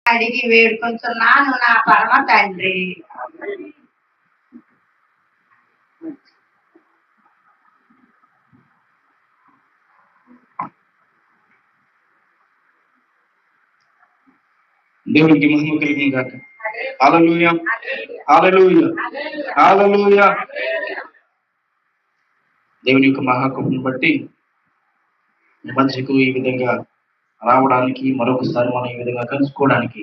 అడిగి వేడుకొంచున్నాను నా పరమ తండ్రి. దేవునికి మహిమ కలిగిన గాక. హల్లెలూయా, హల్లెలూయా, హల్లెలూయా. దేవుని యొక్క మహాకృపను బట్టి ఈ మధ్యకు ఈ విధంగా రావడానికి, మరొకసారి మనం ఈ విధంగా కలుసుకోవడానికి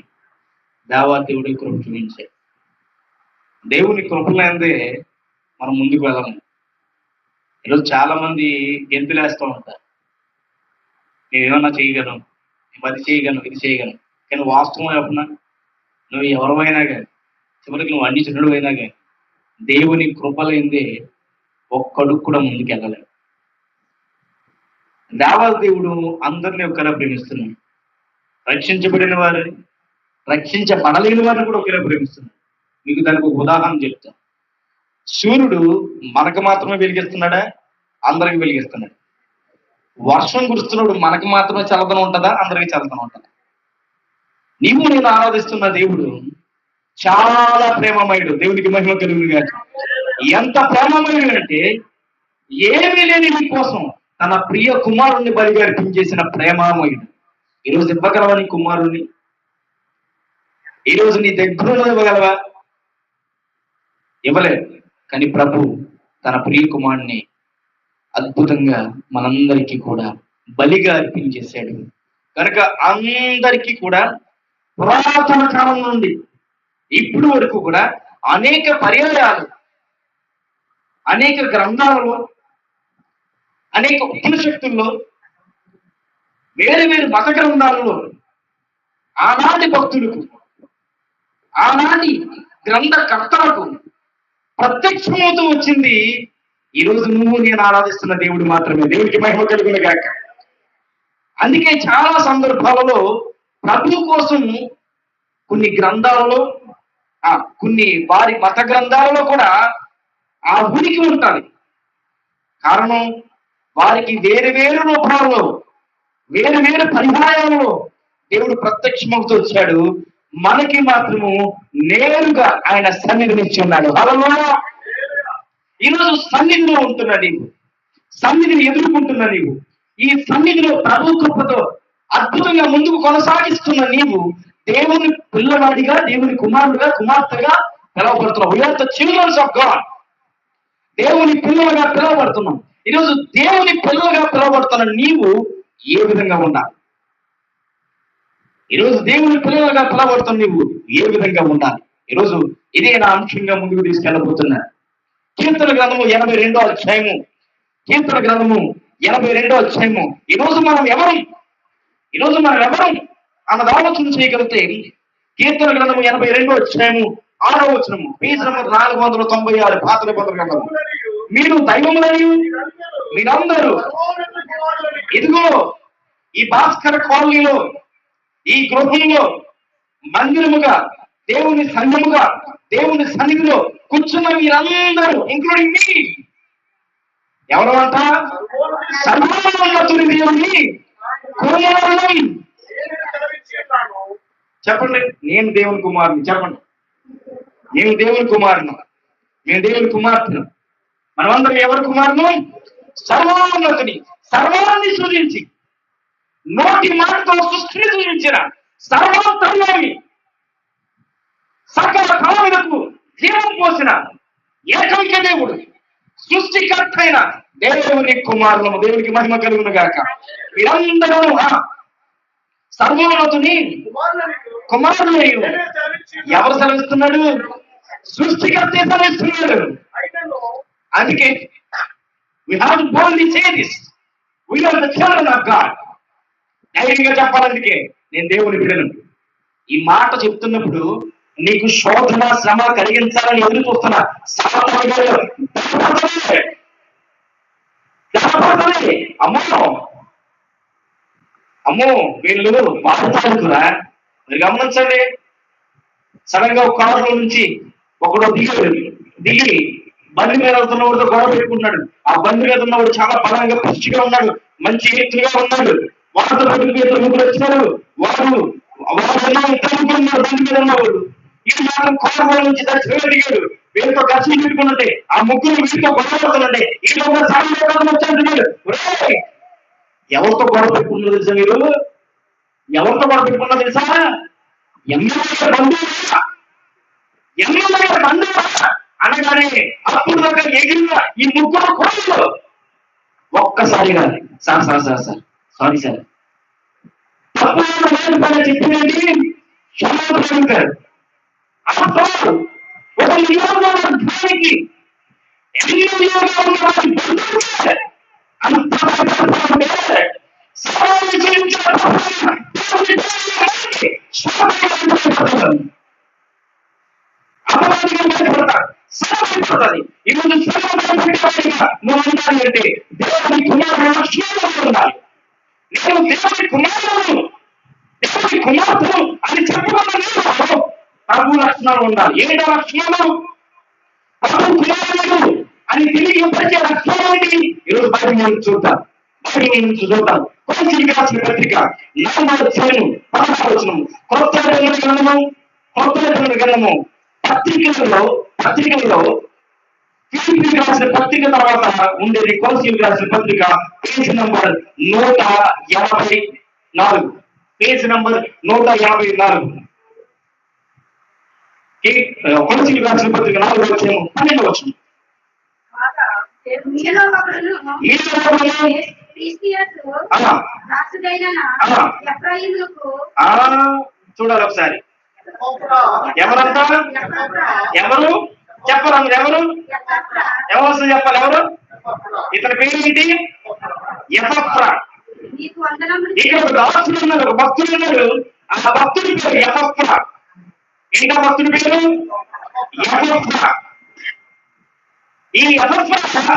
దేవుడి కృప చూపించే. దేవుని కృపలేందే మనం ముందుకు వెళ్ళము. ఈరోజు చాలా మంది గెంతులేస్తూ ఉంటారు, నేను ఏమన్నా చేయగలను, నేను అది చేయగలను, ఇది చేయగలను. కానీ వాస్తవం చెప్పినా, నువ్వు ఎవరైనా కానీ, చివరికి నువ్వు అన్ని చెడు అయినా కానీ, దేవుని కృపలేందే ఒక్కడుగు కూడా ముందుకు వెళ్ళలేవు. దేవుడు అందరినీ ఒకేలా ప్రేమిస్తున్నాడు. రక్షించబడిన వారిని, రక్షించబడలేని వారిని కూడా ఒకేలా ప్రేమిస్తున్నాడు. మీకు దానికి ఒక ఉదాహరణ చెప్తాను. సూర్యుడు మనకు మాత్రమే వెలిగిస్తున్నాడా? అందరికి వెలిగిస్తున్నాడు. వర్షం కురుస్తున్నాడు మనకు మాత్రమే చల్లదనం ఉంటుందా? అందరికీ చల్లదనం ఉంటుందా? నీవు నేను ఆరాధిస్తున్న దేవుడు చాలా ప్రేమమయుడు. దేవుడికి మహిమ కలుగును గాక. ఎంత ప్రేమమయుడు అంటే, ఏమీ లేని నీ కోసం తన ప్రియ కుమారుణ్ణి బలిగా అర్పించేసిన ప్రేమమయుడు. ఈరోజు ఇవ్వగలవా నీ కుమారుణ్ణి? ఈరోజు నీ దగ్గరలో ఇవ్వగలవా? ఇవ్వలేదు. కానీ ప్రభు తన ప్రియ కుమారుణ్ణి అద్భుతంగా మనందరికీ కూడా బలిగా అర్పించేశాడు. కనుక అందరికీ కూడా పురాతన కాలం నుండి ఇప్పుడు వరకు కూడా అనేక పర్యాయాలు, అనేక గ్రంథాలలో, అనేక ఉపనిషత్తుల్లో, వేరు వేరు మత గ్రంథాలలో ఆనాటి భక్తులకు, ఆనాటి గ్రంథకర్తలకు ప్రత్యక్షమవుతూ వచ్చింది. ఈరోజు నువ్వు నేను ఆరాధిస్తున్న దేవుడు మాత్రమే. దేవుడికి మహిమ కలుగును గాక. అందుకే చాలా సందర్భాలలో ప్రభు కోసం కొన్ని గ్రంథాలలో, కొన్ని వారి మత గ్రంథాలలో కూడా ఆ ఉనికి ఉంటుంది. కారణం, వారికి వేరు వేరు రూపాలలో, వేరు వేరు పర్యాయాలలో దేవుడు ప్రత్యక్షమవుతూ వచ్చాడు. మనకి మాత్రము నేరుగా ఆయన సన్నిధిని ఇచ్చి ఉన్నాడు. హల్లెలూయా. ఈరోజు సన్నిధిలో ఉంటున్న నీవు, సన్నిధిని ఎదుర్కొంటున్న నీవు, ఈ సన్నిధిలో ప్రభు కృపతో అద్భుతంగా ముందుకు కొనసాగిస్తున్న నీవు దేవుని పిల్లవాడిగా, దేవుని కుమారుడుగా, కుమార్తెగా పిలవబడుతున్నావు. We are the children of God. దేవుని పిల్లలుగా పిలవబడుతున్నాం. ఈరోజు దేవుని పిల్లలుగా పిలవబడుతున్న నీవు ఏ విధంగా ఉండాలి? ఈరోజు దేవుని పిల్లలుగా పిలవబడుతున్న నీవు ఏ విధంగా ఉండాలి? ఈరోజు ఇదే నా అంశంగా ముందుకు తీసుకెళ్ళబోతున్నా. కీర్తన గ్రంథము 82వ అధ్యాయము, కీర్తన గ్రంథము 82వ అధ్యాయము. ఈరోజు మనం ఎవరం అన్నది ఆలోచన చేయగలిగితే, కీర్తన గ్రంథము 82వ అధ్యాయము 6వ వచనము, పేజ్ నంబర్ 496, పాత నిబంధన గ్రంథము. మీరు దైవములని మీరందరూ ఇదిగో ఈ భాస్కర కాలనీలో, ఈ గృహంలో మందిరముగా, దేవుని సంఘముగా, దేవుని సన్నిధిలో కూర్చున్న మీరందరూ, ఇంక్లూడింగ్ మీ, ఎవరు అంట? సర్వోన్నతుని దేవుని కుమారుని. చెప్పండి, నేను దేవుని కుమారుని. చెప్పండి, నేను దేవుని కుమారును, నేను దేవుని కుమార్తెను. మనమందరం ఎవరి కుమారును? సర్వోన్నతుని. సర్వాన్ని సృజించి, నోటి మాటతో సృష్టిని సృజించిన సర్వోత్తరాన్ని, సకల ప్రాణులకు జీవం పోసిన ఏకైక దేవుడు, సృష్టికర్త అయిన దేవుని కుమారులము. దేవునికి మహిమ కలుగును గాక. మీరందరూ సర్వోన్నతుని కుమారులు. ఎవరు సెలవిస్తున్నాడు? సృష్టికర్త సెలవిస్తున్నాడు. అందుకే we have to boldly say this, we are the children of God. ధైర్యంగా చెప్పాలందుకే నేను దేవుని బిడ్డను. ఈ మాట చెప్తున్నప్పుడు నీకు శోధన, శ్రమ కలిగించాలని ఎదురు చూస్తున్నా అమ్మో వీళ్ళు బాధపడుతురా. మీరు గమనించండి, సడన్ గా ఒక కారులో నుంచి ఒకడు దిగి బండి మీద వెళ్తున్నవాడితో గొడవ పెట్టుకున్నాడు. ఆ బండి మీద ఉన్నవాడు చాలా బలంగా పుష్టిగా ఉన్నాడు, మంచి ఎత్తుగా ఉన్నాడు. వాడితో ముగ్గురు వచ్చినారు. వాడు వాడు ఇద్దరు బండి మీద ఉన్నవాడు ఇది మాత్రం కోరగోడ నుంచి దర్శనం అడిగాడు వీళ్ళతో ఖర్చు పెట్టుకున్నట్టే ఆ ముగ్గురు వీటితో గొడవడుతున్నట్టే వీళ్ళు ఒక సాయంత్రం వచ్చాడు ఎవరితో గొడవ పెట్టుకున్నారు తెలుసా మీరు ఎవరితో గొడవ పెట్టుకున్నారు తెలుసా ఎమ్మెల్యే బంధువులు ఎమ్మెల్యే బంధువులు అనగానే అప్పుడు దాకా ఎగిరిన ఈ ముగ్గురు కోళ్ళు ఒక్కసారిగా sir sir sir sir sorry sir తప్పు చెప్పిందండి క్షమాపణ గారు అప్పుడు ఒక నియోజకవర్గానికి అంటే దేవుని కుమారుడు లక్ష్మణుడు ఉండాలి నేను దేవుని కుమారుడు దేవుని కుమార్తెను అని చెప్పుకున్న ప్రభు లక్షణాలు ఉండాలి ఏమిటో లక్షణాలు ప్రభు కుమారుడు అని తెలియపరిచే లక్షణాలు ఏంటి ఈరోజు బయట మనం చూద్దాం బయట నుంచి చూద్దాం కొలసీకి రాసిన పత్రిక 4వ అధ్యాయం 16వ వచనం కొత్త గ్రంథము పత్రికలలో ఫిలిప్పీకి రాసిన పత్రిక తర్వాత ఉండేది కొలసీకి రాసిన పత్రిక పేజ్ నంబర్ 154 పేజ్ నంబర్ 154 కొలసీకి రాసిన పత్రిక 4వ అధ్యాయం 12వ వచనం చూడాలి ఒకసారి ఎవరంతా ఎవరు చెప్పరు ఎవరు ఎవరు చెప్పాలి ఎవరు ఇతని పేరు ఏంటి ఎఫ్రా ఇక్కడ ఒక దాసుడు ఉన్నారు ఒక భక్తుడు ఉన్నారు ఆ భక్తుడి పేరు ఎఫ్రా ఏంటా భక్తుడి పేరు ఎఫ్రా ఈ ఎఫ్రా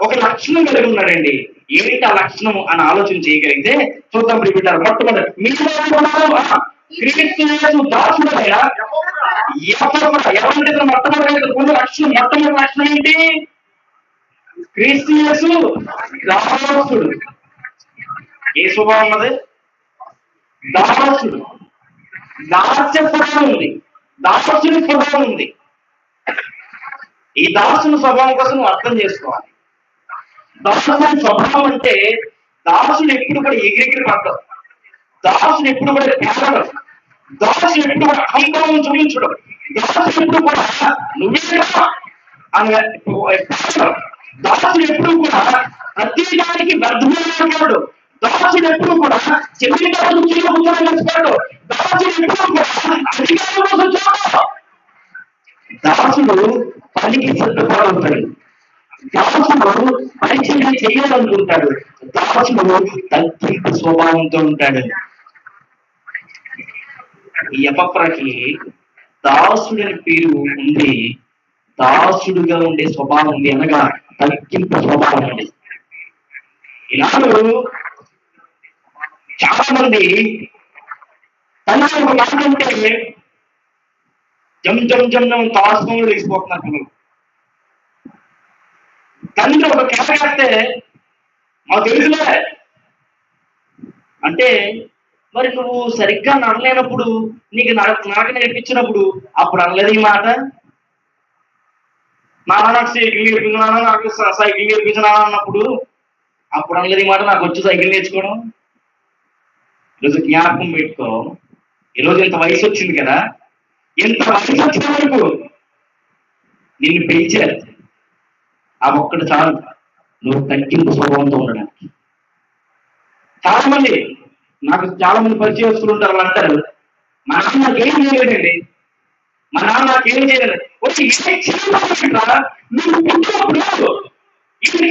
ఒక లక్షణం కలిగి ఉన్నాడండి ఏంటి ఆ లక్షణం అని ఆలోచన చేయగలిగితే చూద్దాం బిడ్డారు మొట్టమొదటి మీరు క్రీస్తు దాసుడైనా ఎవరంటే మొట్టమొదటి లక్షణం ఏంటి క్రీస్తు యేసు దాసుడు ఏ స్వభావం ఉన్నది దాసుడు దాస్య స్వభావం ఉంది దాసుని స్వభావం ఉంది ఈ దాసుని స్వభావం కోసం నువ్వు అర్థం చేసుకోవాలి దాసుని స్వభావం అంటే దాసుని ఎప్పుడు కూడా ఎగిరెగిరి పడతాడు దాసుని ఎప్పుడు కూడా పేదడు దాసుని ఎప్పుడు కూడా అహంభావం చూపించడం దాసుని ఎప్పుడు కూడా నువ్వే దాసుని ఎప్పుడు కూడా ప్రతిదానికి వ్యర్థమాడు దాసుని ఎప్పుడు కూడా చెల్లిదారు చేయకపోతాడు దాసుని ఎప్పుడు కూడా అధికారం కోసం చూడదు దాసుడు పనికి సిద్ధపడవుతాడు దాసుడు పరిచయం చేయాలనుకుంటాడు దాసుడు తగ్గింపు స్వభావంతో ఉంటాడు ఈ ఎపఫ్రాకి దాసుడని పేరు ఉంది దాసుడుగా ఉండే స్వభావం ఉంది అనగా తగ్గింపు స్వభావం ఉంది ఇలాంటి చాలా మంది తండ్రి ఒక మాట అంటే జం తాస్మంలో వేసిపోతున్నారు పిల్లలు తండ్రి ఒక కేటేస్తే మాకు తెలుసులే అంటే మరి నువ్వు సరిగ్గా నడలేనప్పుడు నీకు నడక నేర్పించినప్పుడు అప్పుడు అనలేదు ఈ మాట నాకు సైకిల్ నేర్పించినా నాకు సైకిల్ నేర్పించినా అన్నప్పుడు అప్పుడు అనలేదు ఈ మాట నాకు వచ్చి సైకిల్ నేర్చుకోవడం ఈరోజు జ్ఞాపకం పెట్టుకో ఈరోజు ఇంత వయసు వచ్చింది కదా ఇంత వయసు వచ్చిన వరకు నిన్ను పెంచారు ఆ ఒక్కటి చాలు నువ్వు తగ్గింపు స్వభావంతో ఉండడానికి చాలా మంది నాకు చాలా మంది పరిచయస్తులు ఉంటారు వాళ్ళు అంటారు మా నాన్న నాకేం చేయలేదండి మా నాన్న నాకేం చేయలేదు వచ్చి నువ్వు పుట్టినప్పుడు ఇది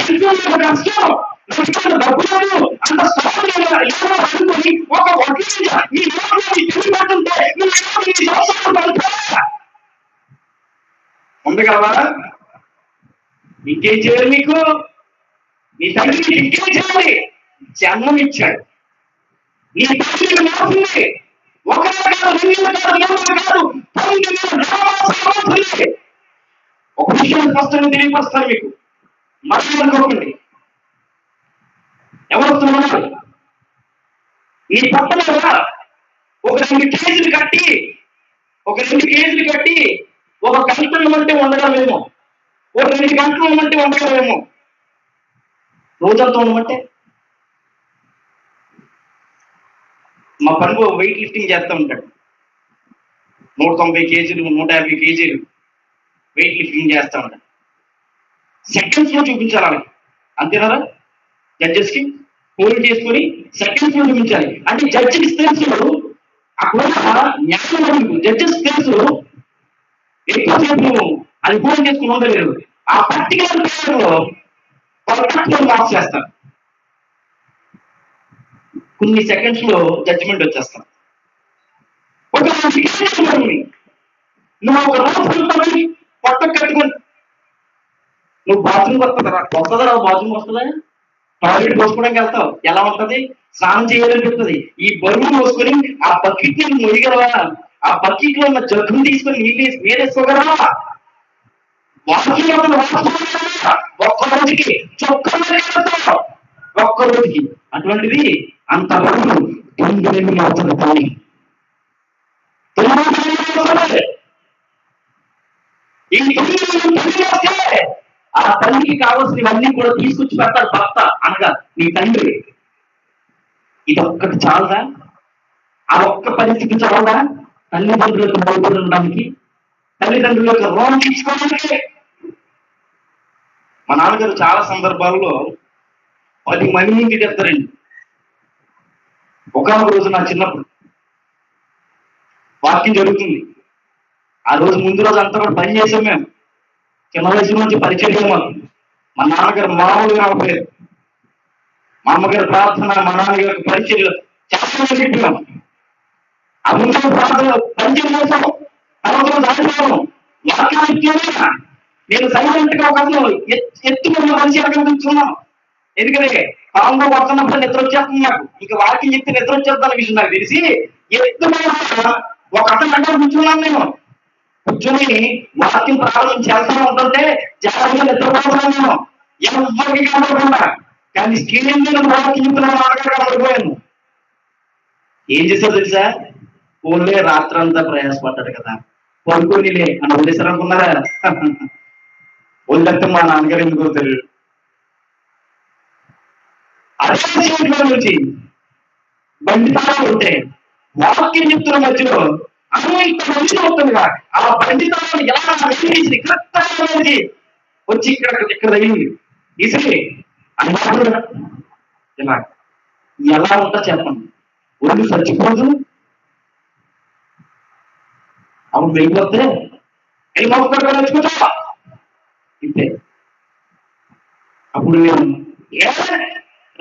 కష్టం డబ్బులు అంత అనుకుని ఒక ఉంది కదా ఇంకేం చేయాలి నీకు నీ తండ్రి ఇంకేం చేయాలి జన్మనిచ్చాడు నీ తండ్రికి మారుతుంది ఒక విషయం స్పష్టంగా తెలియపరుస్తాను మీకు మళ్ళీ అనుకోకండి ఎవరు వస్తున్నారు ఈ పట్టణ ఒక 2 కేజీలు కట్టి ఒక గంట ఇవ్వమంటే ఉండగలమేమో, ఒక 2 గంటలు ఇవ్వమంటే ఉండగలమేమో, రోజంతా ఉండమంటే. మా పనులు వెయిట్ లిఫ్టింగ్ చేస్తూ ఉంటాడు, 190 కేజీలు 150 కేజీలు వెయిట్ లిఫ్టింగ్ చేస్తూ ఉంటాడు. సెకండ్స్ లో చూపించాలి, అంతేనా? జడ్జెస్ కి పోల్ చేసుకొని సెకండ్స్ లో చూపించాలి. అంటే జడ్జికి తెలుసు అక్కడ న్యాయం, జడ్జెస్ తెలుసు ఎక్కువసేపు అది పూర్తి చేసుకుని ఉండలేదు. ఆ పర్టికులర్ లో వాళ్ళు మార్క్స్ చేస్తారు, కొన్ని సెకండ్స్ లో జడ్జిమెంట్ వచ్చేస్తాం. నువ్వు ఒక రోజు పట్ట కట్టుకుని నువ్వు బాత్రూమ్ వస్తుందా బాత్రూమ్ వస్తుందా, టాయిలెట్ పోసుకోవడానికి వెళ్తావు, ఎలా ఉంటది? స్నానం చేయాలనిపిస్తుంది. ఈ బరువు పోసుకొని ఆ బకెట్ ని మొయ్యగలవా? ఆ బకెట్ లో ఉన్న జగ్గును తీసుకొని నీళ్ళు వేరేసుకోగలవా? ఒక్క రోజుకి ఒక్క రోజుకి అటువంటిది అంత బరువు 9 అవుతుంది పని. ఈ 9 ఆ తల్లికి కావాల్సినవన్నీ కూడా తీసుకొచ్చి పెడతాడు భర్త, అనగా నీ తండ్రి. ఇది ఒక్కటి చాలదా? ఆ ఒక్క పరిస్థితి చాలదా తల్లిదండ్రులకు బాగుపడి ఉండడానికి, తల్లిదండ్రుల యొక్క రుణం తీసుకోవడానికి? మా నాన్నగారు చాలా సందర్భాల్లో 10 మందికి చెప్తారండి. ఒకనొక రోజు నా చిన్నప్పుడు వాక్యం జరుగుతుంది. ఆ రోజు ముందు రోజు అంతా కూడా పని చేసాం మేము. చిన్న వయసు నుంచి పరిచయం మాకు. మా నాన్నగారు మామూలుగా అవ్వలేదు. మా అమ్మగారి ప్రార్థన, మా నాన్నగారి పరిచయం చాలా చెప్పినాం. ఆ ముందు ప్రార్థన పరిచయం చేశాము, తర్వాత దాటిపోయాము. వాక్యం నేను సైలెంట్ గా ఒక ఎత్తుకున్న మనిషి అక్కడ కూర్చున్నాను. ఎందుకంటే పాలంలో పడుతున్నప్పుడు నిద్ర వచ్చేస్తుంది నాకు. ఇంకా వాక్యం చెప్తే నిద్ర వచ్చేద్దాని విషయం నాకు తెలిసి ఎత్తుకున్న ఒక అతను అక్కడ కూర్చున్నాను. నేను కూర్చొని వాక్యం ప్రారంభం చేస్తూ ఉంటుంటే జాగ్రత్తగా నిద్రపోతున్నాను నేను, ఎవరికి కనబడకుండా. కానీ స్క్రీన్ మీద వాక్యం చెప్తున్నాను, కనబడిపోయాను. ఏం చేశారు తెలుసా? ఫోన్లే రాత్రంతా ప్రయాసపడ్డాడు కదా, పడుకోనిలే అని వదిలేసారు అనుకున్నారా? వదిలేస్తే మా నాన్నగారు ఎందుకో తెలియదు. అదే నుంచి బండి తాళాలు ఉంటే వాక్యం చెప్తున్న మధ్యలో ఇంత మంది అవుతుందిగా ఆ బండి తాళాలు ఎలా వెళ్ళి కరెక్ట్ వచ్చి ఇక్కడ అయింది ఈసరి అని ఇలా ఎలా ఉంటా చెప్పండి. ఒళ్ళు చచ్చిపోదు, అప్పుడు వెళ్ళిపోతే వెళ్ళిపోతా ఇంతే. అప్పుడు నేను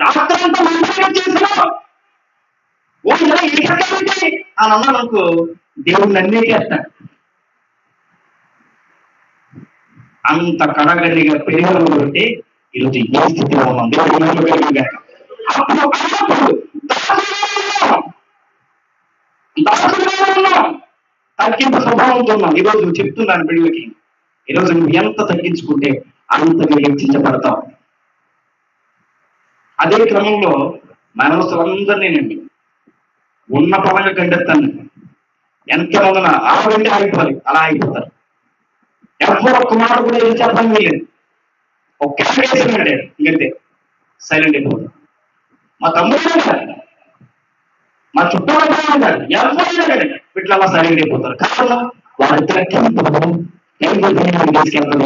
రాత్రంతా మంత్రం చేస్తున్నాను అని అన్నాను అనుకో, దేవుడు నన్నే చేస్తాడు. అంత కడగడిగా పెరిగిన బట్టి ఈరోజు ఏ స్థితిలో ఉన్నాం. తగ్గింపు స్వభావంతో ఉన్నాం. ఈరోజు చెప్తున్నాను బిడ్డలకి, ఈరోజు నువ్వు ఎంత తగ్గించుకుంటే అంతగా హెచ్చించబడతావు. అదే క్రమంలో మనవస్తులందరినేనండి ఉన్న పరంగా గంటెత్తాను. ఎంతమంది ఆగంటే ఆగిపోవాలి, అలా ఆగిపోతారు. ఎవరు ఒక్క మాట కూడా ఏం చెప్పడం లేదు. ఒక్క వేసానంటే ఇంకంతే సైలెంట్ అయిపోతారు. మా తమ్ముడు మా చుట్టూ ఉంటారు, ఎవరైనా కానీ వీటిలో సైలెంట్ అయిపోతారు. కారణం వారి తీసుకెళ్తాను.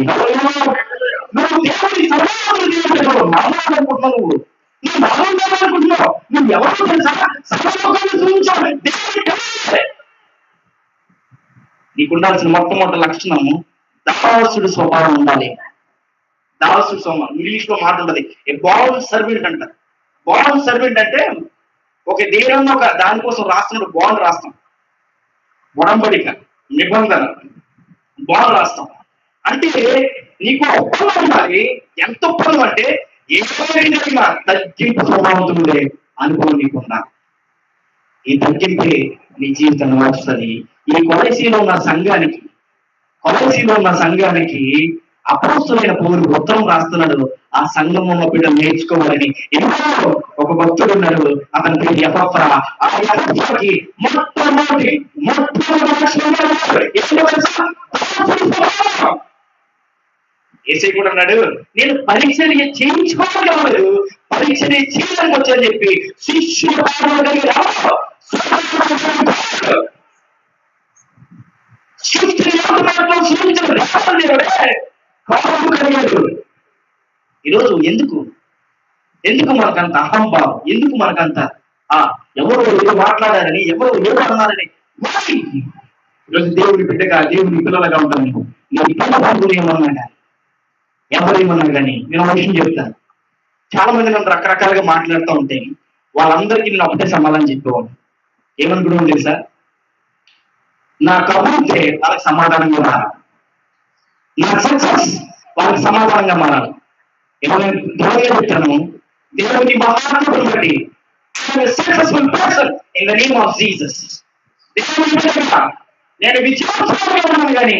నువ్వు దేవుడి సమాధానం మాట్లాడుకుంటున్నావు, నువ్వు మాట్లాడాలనుకుంటున్నావు, నువ్వు ఎవరు తెలుసా? సమాధానాన్ని చూపించాలి. నీకు ఉండాల్సిన మొట్టమొదటి లక్షణము దాసుడి స్వభావం ఉండాలి. దాసుడి స్వభావం ఇంగ్లీష్ లో మాట ఉంటది, ఏ బాండ్ సర్వెంట్ అంటారు. బాండ్ సర్వెంట్ అంటే ఒక దేశంలో ఒక దానికోసం రాస్తున్నప్పుడు బాండ్ రాస్తాం, ఒడంబడిక, నిబంధన, బాండ్ రాస్తాం. అంటే నీకు ఒప్పందం ఉండాలి. ఎంత ఒప్పందం అంటే ఏమైనా తగ్గింపు స్వభావంతుడే అనుభవం నీకున్నా. ఈ తగ్గింపే నీ జీవితాన్ని మార్చుతుంది. ఈ కొలసీలో ఉన్న సంఘానికి అపోస్తులైన పౌరుడు ఉత్తరం రాస్తున్నాడు. ఆ సంఘం ఉన్న బిడ్డలు నేర్చుకోవాలని. ఎన్నో ఒక భక్తుడు ఉన్నాడు, అతని పేరు ఎపఫ్రా. ఆ ఎపఫ్రాకి మొట్టమొదటి లక్షణం ఏంటో తెలుసా? ఏసై కూడా అన్నాడు, నేను పరిచర్య చేయించుకోవడం, పరిచర్య చేయడానికి వచ్చని చెప్పి శిష్యుడు ఈరోజు ఎందుకు మనకంత అహంభావం? ఎందుకు మనకంత ఎవరు ఏదో మాట్లాడారని, ఎవరు ఏదో అన్నారని? ఈరోజు దేవుడి బిడ్డగా, దేవుడి పిల్లలుగా ఉంటాను. నీ పిల్లలు ఏమన్నా ఎవరేమన్నా కానీ నేను ఒక విషయం చెప్తాను. చాలా మంది నన్ను రకరకాలుగా మాట్లాడుతూ ఉంటే వాళ్ళందరికీ నేను ఒకటే సమాధానం చెప్పేవాడు. ఏమనుకున్నాను తెలుసా? నా కబుర్తే వాళ్ళకి సమాధానంగా మారాలి, నా సక్సెస్ వాళ్ళకి సమాధానంగా మారాలి. ఏమైనా దేవుడిగా చెప్తాను, దేవుని మహాత్ముడు బట్టి successful person in the name of Jesus. నేను విచారంగా ఉన్నాను కానీ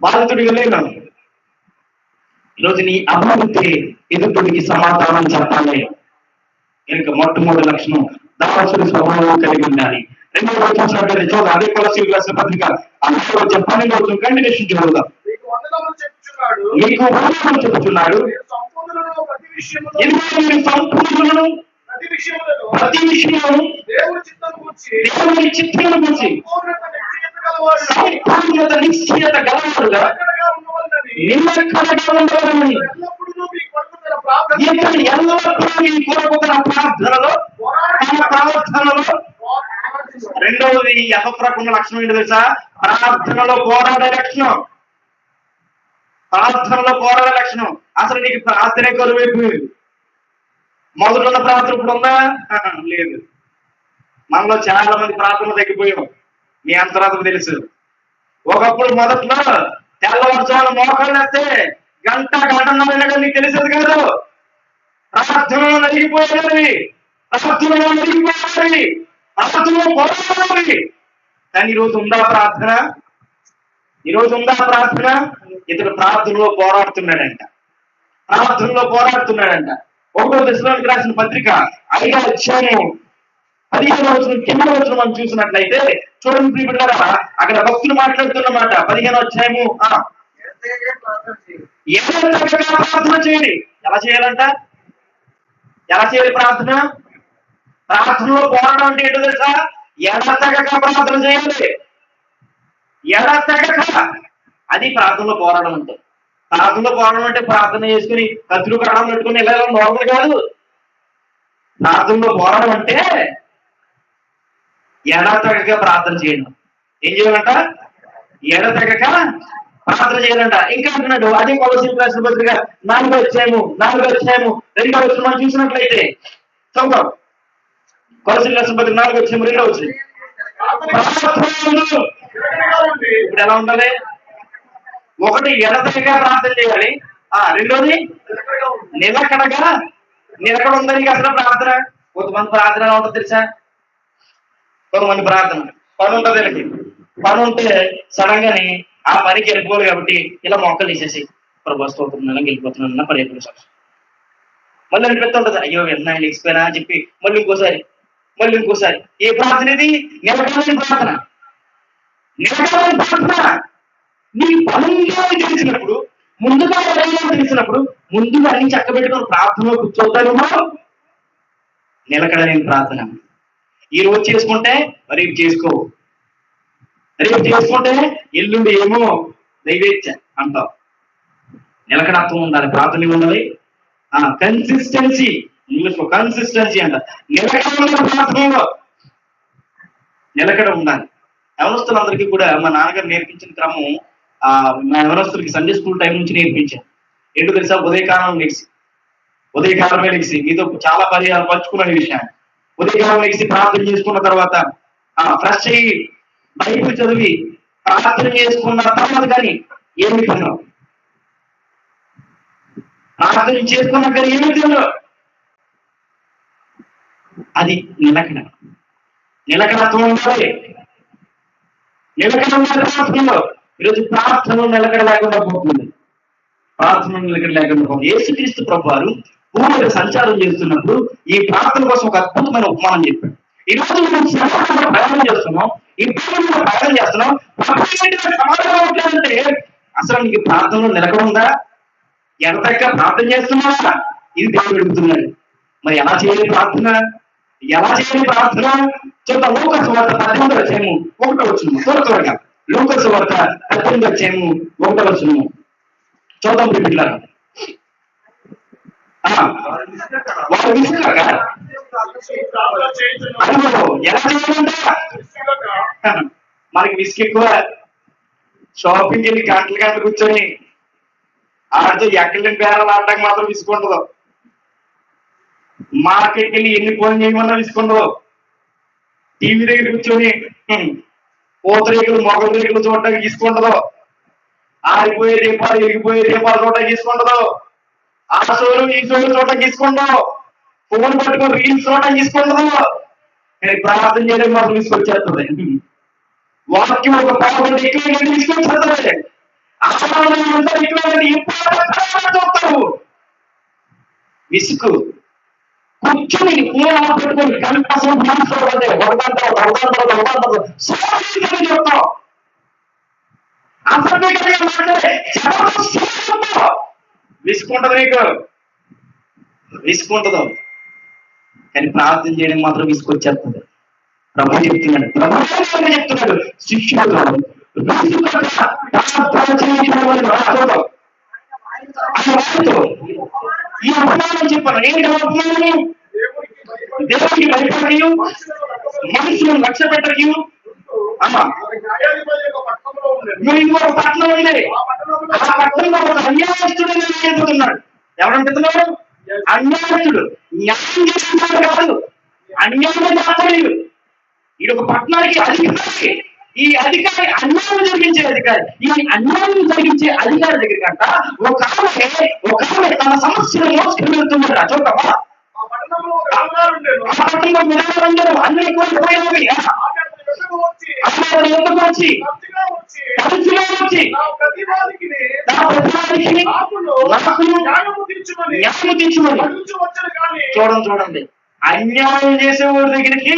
బాధితుడిగా లేను. ఈరోజు నీ అభివృద్ధి ఎదుటికి సమాధానం చెప్పాలి. కనుక మొట్టమొదటి లక్షణం దాసుడి స్వభావం కలిగి ఉండాలి. రెండవ వచ్చినట్లయితే చూద్దాం, అదే కొలస్సీయులకు రాసిన పత్రిక 12వ కంటిన్యూషన్ చదువుదాం. మీకు వందనాలు చెబుతున్నాడు, సంపూర్ణులను ప్రతి విషయంలో దేవుని చిత్తం గురించి సంపూర్ణత నిశ్చయత గలవారుగా నిలకడగా ఉండాలని ఎల్లప్పుడూ మీ కొరకు తన ప్రార్థనలో రెండవది ఎపఫ్రాకున్న లక్షణం ఏంటి తెలుసా? ప్రార్థనలో పోరాడే లక్షణం. ప్రార్థనలో పోరాడే లక్షణం. అసలు నీకు ప్రార్థనే కరువైపోయింది. మొదలున్న ప్రార్థన ఇప్పుడు ఉందా? లేదు. మనలో చాలా మంది ప్రార్థనలు తగ్గిపోయాం. మీ అంతరాత్మ తెలుసు. ఒకప్పుడు మొదట్లో తెల్లవారుజామున మోకాళ్ళు వేస్తే గంటన్నర నీకు తెలిసేది కాదు. ప్రార్థనలో నలిగిపోయేది, ప్రార్థనలో పోరాడాలి. కానీ ఈరోజు ఉందా ప్రార్థన? ఇతడు ప్రార్థనలో పోరాడుతున్నాడంట. 1వ దశలోనికి రాసిన పత్రిక 5వ అధ్యాయం 15వ వచనం కింద వచనం మనం చూసినట్లయితే చూడండి ప్రియబిడ్డలారా, అక్కడ భక్తులు మాట్లాడుతున్నమాట. 15వ అధ్యాయము ప్రార్థన చేయండి. ఎలా చేయాలంట? ఎలా చేయాలి ప్రార్థన? ప్రార్థనలో పోరాటం అంటే ఏంటో తెలుసా? ఎడతెగక ప్రార్థన చేయాలి. ఎడతెగక, అది ప్రార్థనలో పోరాటం అంటే. ప్రార్థన చేసుకుని కత్తులు కడడం పెట్టుకుని ఇలా నోర్మల్ కాదు. ప్రార్థనలో పోరాటం అంటే ఎడతెగక ప్రార్థన చేయడం. ఏం చేయాలంట? ఎడతెగక ప్రార్థన చేయాలంట. ఇంకా అంటున్నాడు, అదే కొలస్సీయులకు రాసిన పత్రిక 4వ అధ్యాయము 2వ వచనం మనం చూసినట్లయితే చదువుతాం. కొలస్సీయులకు రాసిన పత్రిక 4వ అధ్యాయం 2వ వచనం. ఇప్పుడు ఎలా ఉండాలి? ఒకటి ఎడతెగగా ప్రార్థన చేయాలి. రెండోది నిలకడ ఉందని అసలు ప్రార్థన. కొంతమంది ప్రార్థన ఎలా ఉంటుంది తెలుసా? కొంతమంది ప్రార్థన పని ఉంటుంది. వీళ్ళకి పని ఉంటే సడన్ గానే ఆ పనికి వెళ్ళిపోవాలి కాబట్టి ఇలా మొక్కలు తీసేసి ప్రభు స్తోత్రం వెళ్ళిపోతున్నాను పర్యటన సాక్షి. మళ్ళీ అనిపిస్తూ ఉంటుంది, అయ్యో వెంటనే లేచిపోయినా అని చెప్పి మళ్ళీ ఇంకోసారి. ఏ ప్రార్థన ఇది? నిలకడని ప్రార్థన. నీ పనుల్లో తెలిసినప్పుడు, ముందుగా తెలిసినప్పుడు ముందుగా అన్ని చక్కబెట్టుకుని ప్రార్థనలో కూర్చోతానేమో. నిలకడలేని ప్రార్థన. ఈ రోజు చేసుకుంటే రేపు చేసుకోవు, రేపు చేసుకుంటే ఎల్లుండి ఏమో దైవేచ్ఛ అంటావు. నిలకడత్వం ఉండాలి, ప్రార్థన ఉండాలి. కన్సిస్టెన్సీ, ఇంగ్లీష్లో కన్సిస్టెన్సీ అంట. నిలకడ ఉండాలి. యవనస్తులందరికీ కూడా మా నాన్నగారు నేర్పించిన క్రమం మా యవనస్తులకి సండే స్కూల్ టైం నుంచి నేర్పించాను. ఏంటో తెలుసా? ఉదయకాలమే లెగిసి మీతో చాలా పర్యాలు పంచుకున్న విషయాన్ని. ఉదయకాలం లెగిసి ప్రార్థన చేసుకున్న తర్వాత ఫ్రెష్ అయ్యి బైబిల్ చదివి ప్రార్థన చేసుకున్న తర్వాత కానీ ఏమి తిన్నాం, ప్రార్థన చేసుకున్న కానీ ఏమి తిన్నాం. అది నిలకడత్వం ఉండాలి. నిలకడ ప్రార్థనలో ఈరోజు ప్రార్థనలో నిలకడ లేకుండా పోతుంది. ప్రార్థన లేకుండా యేసుక్రీస్తు ప్రభు వారు భూమి మీద సంచారం చేస్తున్నప్పుడు ఈ ప్రార్థన కోసం ఒక అద్భుతమైన ఉపమానం చెప్పాడు. ఈ రోజు మనం శ్రమలో ప్రయాణం చేస్తున్నాం, ఈ భూమిలో ప్రయాణం చేస్తున్నాం, సమాధానం అవుతుందంటే అసలు నీకు ప్రార్థనలో నిలకడుందా? ఎంతగా ప్రార్థన చేస్తున్నావా? ఇది దేవుడు అడుగుతున్నాడు. మరి ఎలా చేయాలి ప్రార్థన? ఎలా చేయాలి ప్రార్థన? చూద్దాం. లూకాసు వార్త 18వ అధ్యాయము 1వ వచనము. త్వరగా లూకాసు వార్త 18వ అధ్యాయము 1వ వచనము చూద్దాం. పిల్లలు వారు విసుగక ఎలా చేయాలంట? మనకి విసుగు ఎక్కువ. షాపింగ్ వెళ్ళి గంటలు కూర్చొని ఆడితో ఎక్కడిని బేరాలు ఆడటానికి మాత్రం విసుకుండదు. మార్కెట్కి వెళ్ళి ఎన్ని ఫోన్ చేయమన్నా విసుకుండదు. టీవీ దగ్గర కూర్చొని పూతరేకులు మొగల రేకులు చూడటానికి తీసుకుండదు. ఆరిపోయే దీపాలు ఎరిగిపోయే దీపాలు చూడటానికి తీసుకుండదు. ఆ షోలు ఈ షోలు చూడటానికి తీసుకుండదు. ఫోన్ పట్టుకొని రీల్స్ చూడటానికి తీసుకుండదు. ప్రార్థన చేయడం మాత్రం తీసుకొచ్చేస్తుంది. వాక్యం ఒక పాపం ఎక్కువ తీసుకొచ్చేస్తుంది. చూస్తావు విసుగు. కూర్చొని ఫోన్ పెట్టుకొని కనీసం చెప్తావు. విసుకుంటది నీకు, విసుకుంటదు. కానీ ప్రార్థన చేయడం మాత్రం విసుకొచ్చేస్తుంది. ప్రభు చెప్తున్నాడు, చెప్తున్నాడు శిష్యుడు ఈ ఉపమానం చెప్పాను. ఏంటి ఉపమానం? దేవుడికి భయపడకయు, మనుషులను లక్ష్య పెట్టకయు. ఇంకొక పట్టణం ఉంది. ఆ పట్టణంలో ఒక అన్యాయస్తుడు చేస్తున్నాడు. ఎవరంటున్నాడు? అన్యాయస్తుడు. న్యాయం చేస్తున్నాడు కాదు, అన్యాయం చేస్తాడు. ఇది ఒక పట్టణానికి అధికారి. ఈ అధికారి అన్యాయం జరిగించే అధికారి. ఈ అన్యాయం జరిగించే అధికారి దగ్గర కంట ఒక ఆమె తన సమస్యను మోసుకుని వెళ్తున్నాడు. చూడవా? అన్ని కోల్పోయినవి వచ్చి చూడండి, అన్యాయం చేసేవాడి దగ్గరికి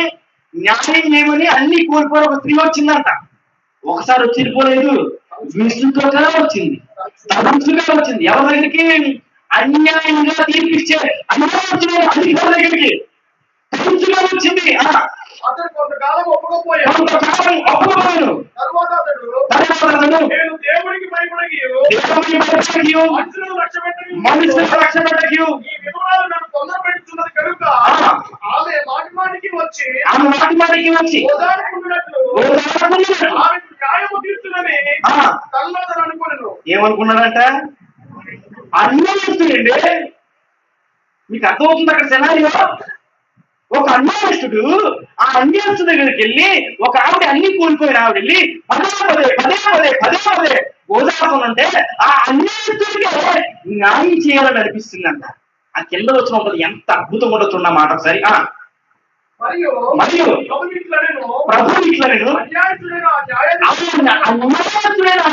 న్యాయం చేయమని అన్ని కోల్పోయి ఒక స్త్రీ వచ్చిందంట. ఒకసారి వచ్చి వెళ్ళిపోలేదు, విసుగుగా వచ్చింది, తరచుగా వచ్చింది. ఎవరి దగ్గరికి? అన్యాయంగా తీర్పిచ్చే అన్యాయం అధికారుల దగ్గరికి తరచుగా వచ్చింది. కొంతకాలం ఒప్పుకోపోయాను. మనుషులకు రక్ష పెట్టకయు కనుక ఆమె మాటి మాటికి వచ్చి ఏమనుకున్నాడంట? అన్యాయస్తుడండి. మీకు అర్థమవుతుంది అక్కడ సెనారియో? ఒక అన్యాయస్తుడు ఆ అన్యాయస్తుడి దగ్గరికి వెళ్ళి ఒక ఆవిడ అన్ని కోల్పోయిన ఆవిడ వెళ్ళి పదే గోదావరి ఆ అన్యాయస్తుడికి న్యాయం చేయాలని అనిపిస్తుందంట. ఆ కింద వచ్చిన ఉంటుంది ఎంత అద్భుతం ఉండొచ్చు ఉన్న మాట ఒకసారి. మరియు ప్రభు ఇట్లా నేను అన్యాయస్తుడైన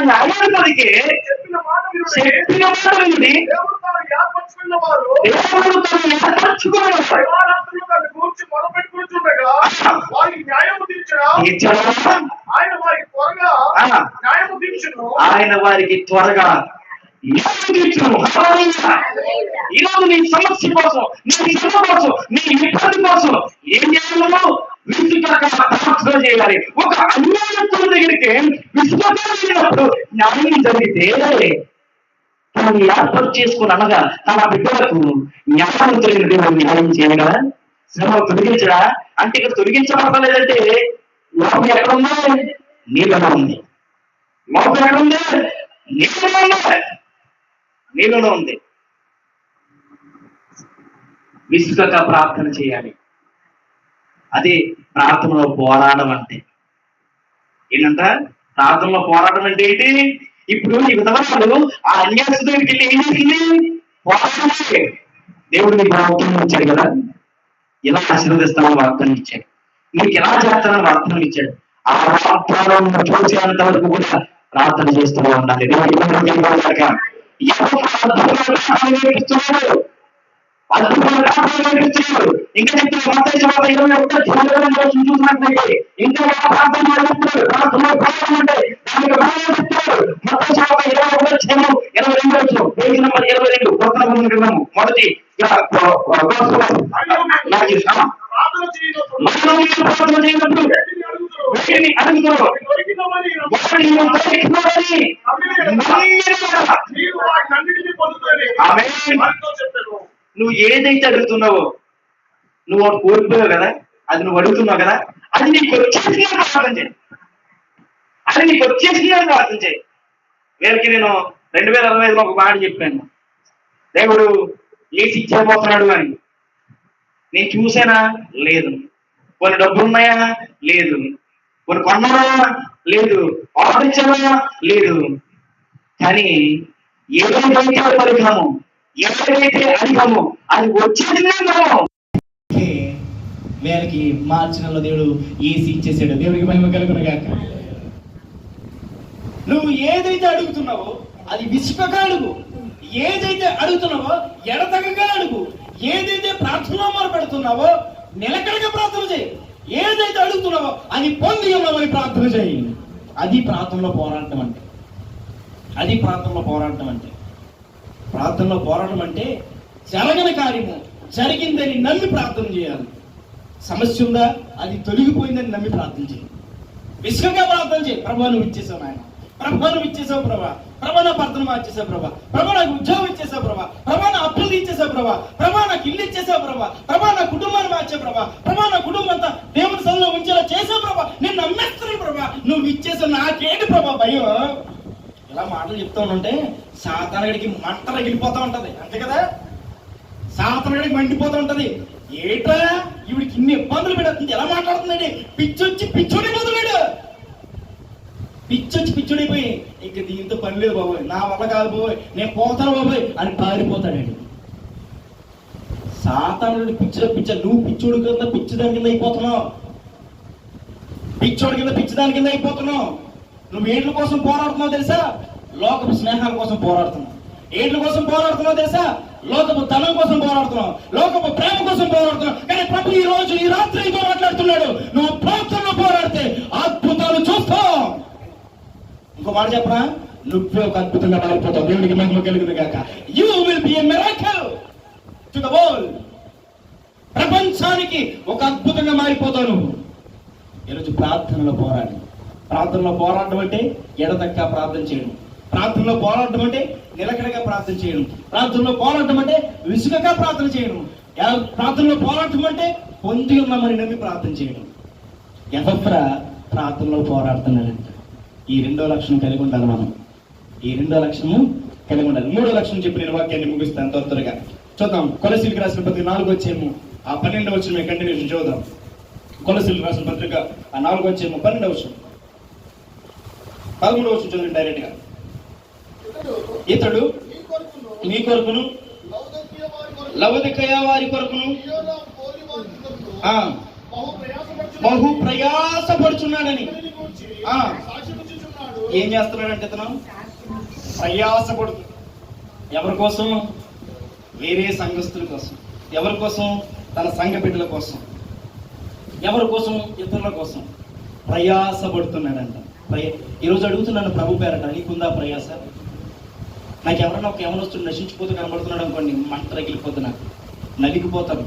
న్యాయాధిపతికి చెప్పిన మాట విని ఆయన వారికి త్వరగా ఈరోజు నీ సమస్య కోసం, నీ శ్రమ కోసం, నీ ఇబ్బంది కోసం ఏం చేయాలో విసుగా చేయాలి. ఒక అన్యాయస్తుల దగ్గరికి విసుగప్పుడు న్యాయం జరిగితే తనని ఏర్పాటు చేసుకుని అనగా తన బిడ్డలకు న్యాయం జరిగిన దేవుడు న్యాయం చేయగా శ్రమ తొలగించడా అంటే ఇక్కడ తొలగించబడలేదంటే లోపం ఎక్కడుందా? నీళ్ళలో ఉంది. లోపం ఎక్కడుంది? నీళ్ళలో ఉంది. విసుగక ప్రార్థన చేయాలి. అదే ప్రార్థనలో పోరాటం అంటే ఏంటంట? ప్రార్థనలో పోరాటం అంటే ఏంటి? ఇప్పుడు ఈ విధవరాలు ఆ అన్యాయస్తుడి దగ్గరికి వెళ్ళి ఏం చేసింది? పోరాటమే. దేవుడు నీకు వాగ్దానం ఇచ్చాడు కదా, ఎలా ఆశీర్వదిస్తామని వాగ్దానం ఇచ్చాడు, నీకు ఎలా చేస్తానని వాగ్దానం ఇచ్చాడు. ఆ వాగ్దానం చూసేంత వరకు కూడా ప్రార్థన చేస్తూ ఉండాలి. ఇంకా చెప్తారు చూసినట్లయితే ఇంకా ప్రార్థన చేస్తారు, ప్రార్థనలో పాల్గొనండి. దానికి బాగా చెప్తారు. మొత్తం 21 పేజీ నంబర్ 22 కొత్త గ్రంథము మొదటి ప్రార్థన చేయనప్పుడు వీటిని అడుగుతారు. నువ్వు ఏదైతే అడుగుతున్నావో, నువ్వు ఒకటి కోల్పోయావు కదా, అది నువ్వు అడుగుతున్నావు కదా, అది నీకు వచ్చేసిందని ప్రార్థన చేయి. అది నీకు వచ్చేసిందని ప్రార్థన చేయి. వీరికి నేను 2025లో ఒక మాట చెప్పాను, దేవుడు ఏసి ఇచ్చేపోతున్నాడు అని. నేను చూసానా? లేదు. కొన్ని డబ్బులు ఉన్నాయా? లేదు. కొన్ని కొన్నానా? లేదు. ఆర్డర్ ఇచ్చానా? లేదు. కానీ ఏదైతే పరికరము, ఎవరైతే అధికము, అది వచ్చేసిందేమో. వీళ్ళకి మార్చి నెలలో దేవుడు ఏసీ ఇచ్చేసాడు. దేవుడికి మహిమ కలుగునుగాక. నువ్వు ఏదైతే అడుగుతున్నావో అది విసుకగా అడుగు. ఏదైతే అడుగుతున్నావో ఎడతెగగా అడుగు. ఏదైతే ప్రార్థనలో మొరపెడుతున్నావో నిలకడగా ప్రార్థన చేయి. ఏదైతే అడుగుతున్నావో అది పొంది ఉన్నామని ప్రార్థన చేయి. అది ప్రార్థనలో పోరాటం అంటే. అది ప్రార్థనలో పోరాటం అంటే. ప్రార్థనలో పోరాటం అంటే జరగని కార్యము జరిగిందని నమ్మి ప్రార్థన చేయాలి. సమస్య ఉందా? అది తొలగిపోయిందని నమ్మి ప్రార్థన చేయి. విసుగగా ప్రార్థన చేయి. ప్రభా నువ్వు ఇచ్చేసావు నాయన, ప్రభా నువ్వు ఇచ్చేసావు ప్రభా, ప్రభా నా ప్రార్థన మార్చేసావు ప్రభా, ప్రభా నాకు ఉద్యోగం ఇచ్చేసావు ప్రభా, ప్రభా నా అప్పులు ఇచ్చేసావు ప్రభా, ప్రభా నాకు ఇల్లు ఇచ్చేసావు ప్రభా, ప్రభా నా కుటుంబాన్ని మార్చే ప్రభా, ప్రభా నా కుటుంబం అంతా దేవుని సన్నిధిలో ఉంచేలా చేసావు ప్రభా, నేను నమ్మేస్తున్నాను ప్రభా, నువ్వు ఇచ్చేసావు, నాకేంటి ప్రభా భయం. ఇలా మాటలు చెప్తా ఉంటే సాతానుడికి మంట రగిలిపోతా ఉంటది, అంతే కదా. సాతానుడికి మండిపోతూ ఉంటది. ఏటా ఈవిడికి ఇన్ని ఇబ్బందులు పెడుతుంది, ఎలా మాట్లాడుతుందండి, పిచ్చొచ్చి పిచ్చోడిపోతున్నాడు. పిచ్చొచ్చి పిచ్చోడిపోయి ఇంక దీంతో పని లేదు బాబోయ్, నా వల్ల కాదు బాబోయ్, నేను పోతాను బాబోయ్ అని పారిపోతాడండి. సాతానుడి పిచ్చ నువ్వు పిచ్చోడి కింద పిచ్చిదాని కింద అయిపోతున్నావు. పిచ్చోడి కింద పిచ్చిదాని కింద అయిపోతున్నావు. నువ్వు ఏంట్ల కోసం పోరాడుతున్నావు తెలుసా? లోకపు స్నేహాల కోసం పోరాడుతున్నావు. ఏంట్ల కోసం పోరాడుతున్నావు తెలుసా? లోకపు ధనం కోసం పోరాడుతున్నావు, లోకపు ప్రేమ కోసం పోరాడుతున్నావు. కానీ ప్రభు ఈ రోజు ఈ రాత్రి ఇదో మాట్లాడుతున్నాడు, నువ్వు ప్రార్థనలో పోరాడితే అద్భుతాలు చూస్తావు. ఇంకో మాట చెప్పరా, నువ్వే ఒక అద్భుతంగా మారిపోతావు. దేవుడికి మహిమ కలుగును గాక. You will be a miracle to the world. ప్రపంచానికి ఒక అద్భుతంగా మారిపోతావు నువ్వు. ఈరోజు ప్రార్థనలో పోరాడి. ప్రార్థనలో పోరాటం అంటే ఎడతెక్క ప్రార్థన చేయడం. ప్రార్థనలో పోరాటం అంటే నిలకడగా ప్రార్థన చేయడం. ప్రార్థనలో పోరాటం అంటే విసుగగా ప్రార్థన చేయడం. ప్రార్థనలో పోరాటం అంటే పొంది ఉన్నామని నమ్మి ప్రార్థన చేయడం. ఎఫ్రా ప్రార్థనలో పోరాడుతున్నాడంట. ఈ రెండో లక్షణం కలిగి ఉండాలి మనం. ఈ రెండో లక్షణము కలిగి ఉండాలి. మూడో లక్షణం చెప్పి నేను వాక్యాన్ని ముగిస్తాను త్వరగా. చూద్దాం. కొలసీలకు రాసిన పత్రిక 4వ అధ్యాయము 12వ వచనం మేము కంటిన్యూషన్ చూద్దాం. కొలసీలకు రాసిన పత్రిక 4వ అధ్యాయము 12వ వచనం, 13వ వచనం చదివింది డైరెక్ట్ గా. ఇతడు మీ కొరకును లవొదికయ వారి కొరకును బహు ప్రయాసపడుచున్నాడని. ఏం చేస్తున్నాడంటే ఇతను ప్రయాసపడుతు. ఎవరి కోసం? వేరే సంఘస్థుల కోసం. ఎవరి కోసం? తన సంఘ బిడ్డల కోసం. ఎవరి కోసం? ఇతరుల కోసం ప్రయాసపడుతున్నాడంట. ఈరోజు అడుగుతున్నాను ప్రభు పేరట, నీకుందా ప్రయాస? నాకు ఎవరైనా ఒక యవనస్తుడు నశించిపోతూ కనబడుతున్నాడు అనుకోండి, మంట రగిలిపోతున్నా, నలిగిపోతాను.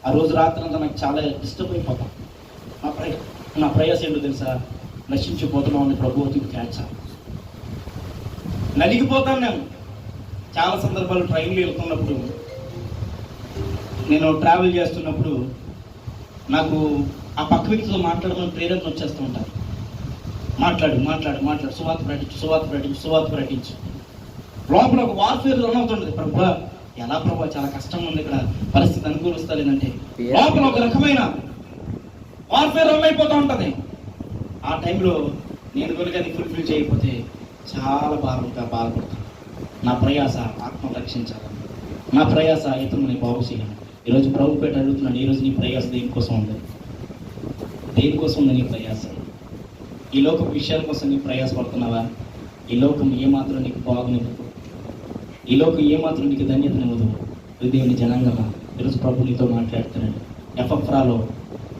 ఆ రోజు రాత్రి అంతా నాకు చాలా డిస్టర్బ్ అయిపోతాను. నా ప్రయాస ఏంటో తెలుసా? నశించిపోతున్నాం అని ప్రభుత్వం క్యాచ్. నలిగిపోతాను నేను. చాలా సందర్భాలు ట్రైన్లో వెళ్తున్నప్పుడు, నేను ట్రావెల్ చేస్తున్నప్పుడు నాకు ఆ పక్క వ్యక్తితో మాట్లాడమని ప్రేరణ వచ్చేస్తూ ఉంటారు. మాట్లాడు మాట్లాడు మాట్లాడు, సువార్త ప్రకటించు, సువార్త ప్రకటించు, సువార్త ప్రకటించు. లోపల ఒక వార్ఫేర్ రన్ అవుతుంటది. ప్రభా ఎలా ప్రభా, చాలా కష్టంగా ఉంది ఇక్కడ, పరిస్థితి అనుకూలిస్తా లేదంటే లోపల ఒక రకమైన వార్ఫేర్ రన్ అయిపోతూ ఉంటది. ఆ టైంలో నేను కనుక అది ఫుల్ఫిల్ చేయకపోతే చాలా బాధపడతాను. నా ప్రయాస ఆత్మ రక్షించాలి, నా ప్రయాస ఇతరులని బాగు చేయాలి. ఈరోజు ప్రభు పేట అడుగుతున్నాను, ఈరోజు నీ ప్రయాస దేనికోసం ఉంది? దేనికోసం ఉంది నీ ప్రయాస? ఈ లోక విషయాల కోసం నీ ప్రయాస పడుతున్నావా? ఈ లోకం ఏమాత్రం నీకు బాగుంది? ఈ లోకం ఏమాత్రం నీకు ధన్యతనివ్వదు. దేవుని జనాంగమా, ఈరోజు ప్రభు నీతో మాట్లాడుతున్నాడు. ఎఫ్రాలో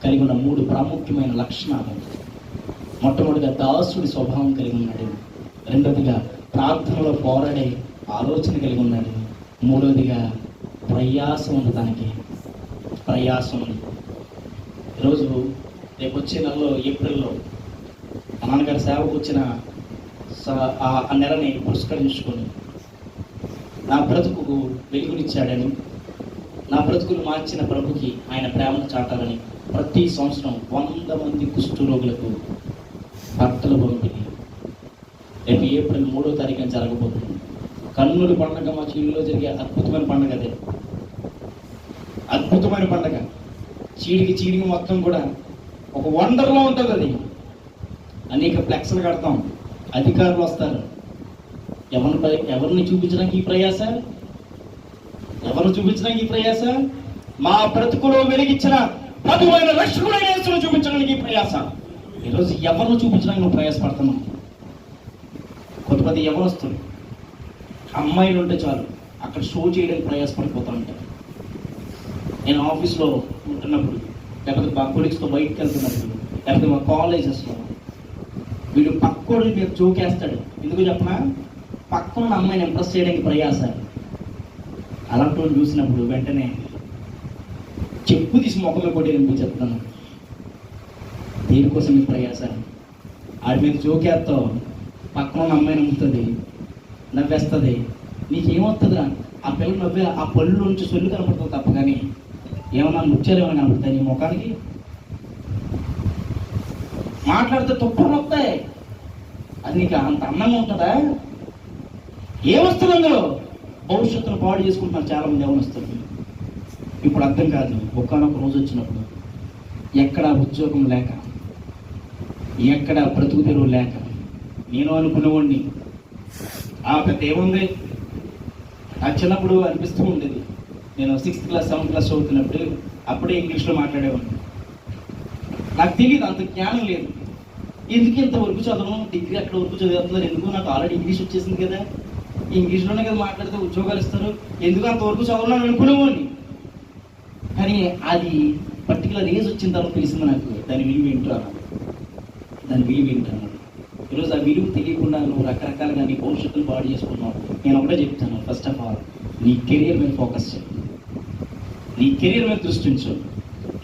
కలిగి ఉన్న 3 ప్రాముఖ్యమైన లక్షణాలు. మొట్టమొదటిగా దాసుడి స్వభావం కలిగి ఉన్నాడు. రెండవదిగా ప్రార్థనలో పోరాడే ఆలోచన కలిగి ఉన్నాడు. మూడవదిగా ప్రయాసం ఉంది, తనకి ప్రయాసం ఉంది. ఈరోజు రేపు వచ్చే నెలలో ఏప్రిల్లో మా నాన్నగారి సేవకు వచ్చిన ఆ నెలని పురస్కరించుకొని నా బ్రతుకు వెలుగునిచ్చాడని, నా బ్రతుకులు మార్చిన ప్రభుకి ఆయన ప్రేమను చాటాలని ప్రతి సంవత్సరం 100 మంది కుష్ఠరోగులకు బట్టలు పంపిణీ రేపు ఏప్రిల్ 3వ తారీఖున జరగబోతుంది. కన్నుల పండుగ మా చీడిలో జరిగే అద్భుతమైన పండుగ. అదే అద్భుతమైన పండుగ. చీడికి మొత్తం కూడా ఒక వండర్లో ఉంటుంది. అది అనేక ఫ్లెక్స్లు కడతాం, అధికారులు వస్తారు. ఎవరిని చూపించడానికి ఈ ప్రయాస? ఎవరు చూపించడానికి ఈ ప్రయాస? మా బ్రతుకులో వెలిగించిన ప్రభువైన రక్షకుడైన యేసును చూపించడానికి ఈ ప్రయాస. ఈరోజు ఎవరిని చూపించడానికి నువ్వు ప్రయాసపడుతున్నావు? కొంతమంది ఎవరొస్తారు, అమ్మాయిలు ఉంటే చాలు అక్కడ షో చేయడానికి ప్రయాసపడిపోతూ ఉంటారు. నేను ఆఫీస్లో ఉంటున్నప్పుడు, లేకపోతే మా కొలీగ్స్తో బయటకు వెళ్తున్నప్పుడు, లేకపోతే మా కాలేజెస్లో వీడు పక్కోడు మీరు జోకేస్తాడు. ఎందుకు చెప్పనా? పక్కన అమ్మాయిని ఇంప్రెస్ చేయడానికి ప్రయాస. అలాంటి వాళ్ళు చూసినప్పుడు వెంటనే చెప్పు తీసి మొక్కలు కొట్టి చెప్తాను, దేనికోసం ఈ ప్రయాస? ఆడి మీద జోకేస్తావు, పక్కన ఉన్న అమ్మాయి నమ్ముతుంది, నవ్వేస్తుంది. నీకేమవుతుందిరా? ఆ పిల్లలు నవ్వే ఆ పళ్ళు నుంచి సొల్లు కనపడుతుంది తప్ప కానీ ఏమన్నా ముచ్చారు ఏమైనా కనపడతాయి నీ ముఖానికి? మాట్లాడితే తప్పులు వస్తాయి. అది నీకు అంత అందంగా ఉంటుందా? ఏమొస్తుంది అందులో? భవిష్యత్తును పాడు చేసుకుంటున్నారు చాలామంది యవ్వనస్తులు. ఇప్పుడు అర్థం కాదు. ఒక్కనొక రోజు వచ్చినప్పుడు ఎక్కడ ఉద్యోగం లేక, ఎక్కడ బ్రతుకు తెరువు లేక, నేను అనుకునేవాడిని పెద్ద ఏముంది. నాకు చిన్నప్పుడు అనిపిస్తూ ఉండేది. నేను 6th క్లాస్ 7th క్లాస్ చదువుతున్నప్పుడు అప్పుడే ఇంగ్లీష్లో మాట్లాడేవాడిని. నాకు తెలియదు, అంత జ్ఞానం లేదు. ఎందుకు ఇంతవరకు చదవను, డిగ్రీ అక్కడ వరకు చదువుతున్నారు ఎందుకు? నాకు ఆల్రెడీ ఇంగ్లీష్ వచ్చేసింది కదా, ఇంగ్లీష్లోనే కదా మాట్లాడితే ఉద్యోగాలు ఇస్తారు, ఎందుకు అంతవరకు చదవను అనుకునేవాడిని. కానీ అది పర్టికులర్ ఏజ్ వచ్చిన తర్వాత తెలిసింది నాకు దాని విలువ ఏంటో అన్నది. దాని విలువ ఏంటన్నది. ఈరోజు ఆ విలువ తెలియకుండా నువ్వు రకరకాలుగా నీ భవిష్యత్తును పాడు చేసుకున్నావు. నేను ఒకటే చెప్తాను, ఫస్ట్ ఆఫ్ ఆల్ నీ కెరియర్ మీద ఫోకస్ చేయి. నీ కెరియర్ మీద దృష్టించు,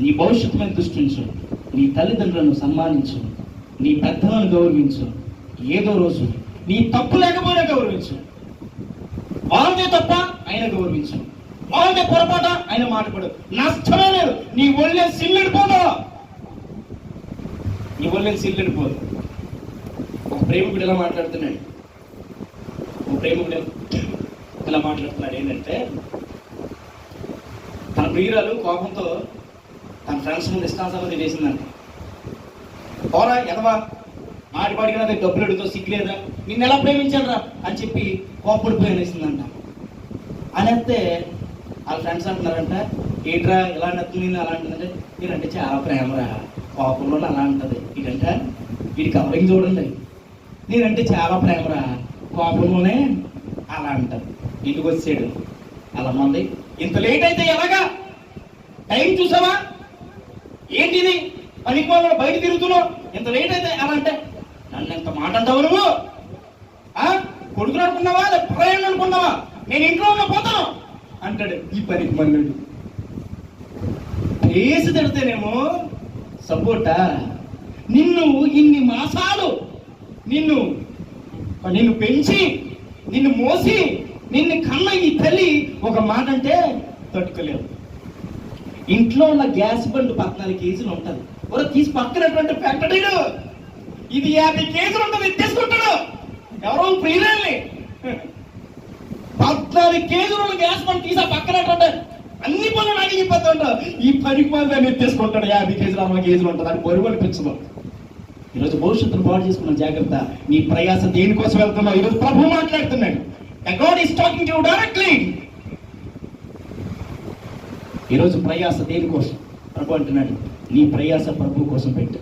నీ భవిష్యత్తు మీద దృష్టించు, నీ తల్లిదండ్రులను సన్మానించు, నీ పెద్దలను గౌరవించు. ఏదో రోజు నీ తప్పు లేకపోయినా గౌరవించు. వాళ్ళదే తప్ప ఆయన గౌరవించు, వాళ్ళదే పొరపాట ఆయన మాటపడు. నష్టమే లేదు. నీ ఒళ్ళే సిల్లెడిపోదు, నీ ఒళ్ళే సిల్లెడిపోదు. ఒక ప్రేమికుడు ఇలా మాట్లాడుతున్నాడు. ఏంటంటే తన ప్రియురాలు కోపంతో తన ఫ్రెండ్స్ ముందు ఇష్టానుసారం చేసిందంట. పోరా ఎదవా, మాటిపాడికి నా దగ్గర డబ్బులు అడుగుతావు, సిగ్గులేదా, నిన్ను ఎలా ప్రేమించాడురా అని చెప్పి కోపడిపోయి అనేసిందంట. అనేస్తే వాళ్ళ ఫ్రెండ్స్ అంటున్నారంట, ఏంట్రా ఇలా నచ్చింది అలా అంటుందంటే, మీరంటే చాలా ప్రేమరా, కోపంలో అలా అంటుంది. ఇదంట వీడి కవరింగ్ చూడండి, నేనంటే చాలా ప్రేమరా, కోపంలోనే అలా అంటారు. ఇంటికి వచ్చాడు, అలా మంది ఇంత లేట్ అయితే ఎలాగా? టైం చూసావా? ఏంటిది పనికి వాళ్ళు బయట తిరుగుతున్నావు, ఇంత లేట్ అయితే అలా అంటే నన్ను ఎంత మాట అంటావు నువ్వు? కొడుకుని అనుకున్నావా, లేదా ప్రయాణం అనుకున్నావా? నేను ఇంట్లో ఉన్న పోతాను అంటాడు ఈ పనికి మళ్ళీ. వేసి తిడితేనేమో సపోర్టా? నిన్ను ఇన్ని మాసాలు నిన్ను పెంచి నిన్ను మోసి నిన్ను కన్న ఈ తల్లి ఒక మాట అంటే తట్టుకోలేవు. ఇంట్లో ఉన్న గ్యాస్ బండ్ 14 కేజీలు ఉంటుంది. ఒక తీసి పక్కనటువంటి పెట్టడు, ఇది 50 కేజీలు ఉంటుంది, ఎత్తేసుకుంటాడు. ఎవరో ప్రియురాల్ని 14 కేజీలు గ్యాస్ బండ్ తీసి పక్కనటువంటి అన్ని పనులు నాకు చెప్పేస్తుంటాడు. ఈ 10 మంది ఎత్తేసుకుంటాడు. 50 కేజీలు 60 కేజీలు ఉంటుంది, అని బరువు అనిపించదు. ఈరోజు భవిష్యత్తును పాడు చేసుకున్న జాగ్రత్త. నీ ప్రయాస దేనికోసం వెళ్తున్నావు? ఈరోజు ప్రభు మాట్లాడుతున్నాడు. God is talking to you directly. ఈరోజు ప్రయాస దేనికోసం? ప్రభు అంటున్నాడు, నీ ప్రయాస ప్రభు కోసం పెట్టు.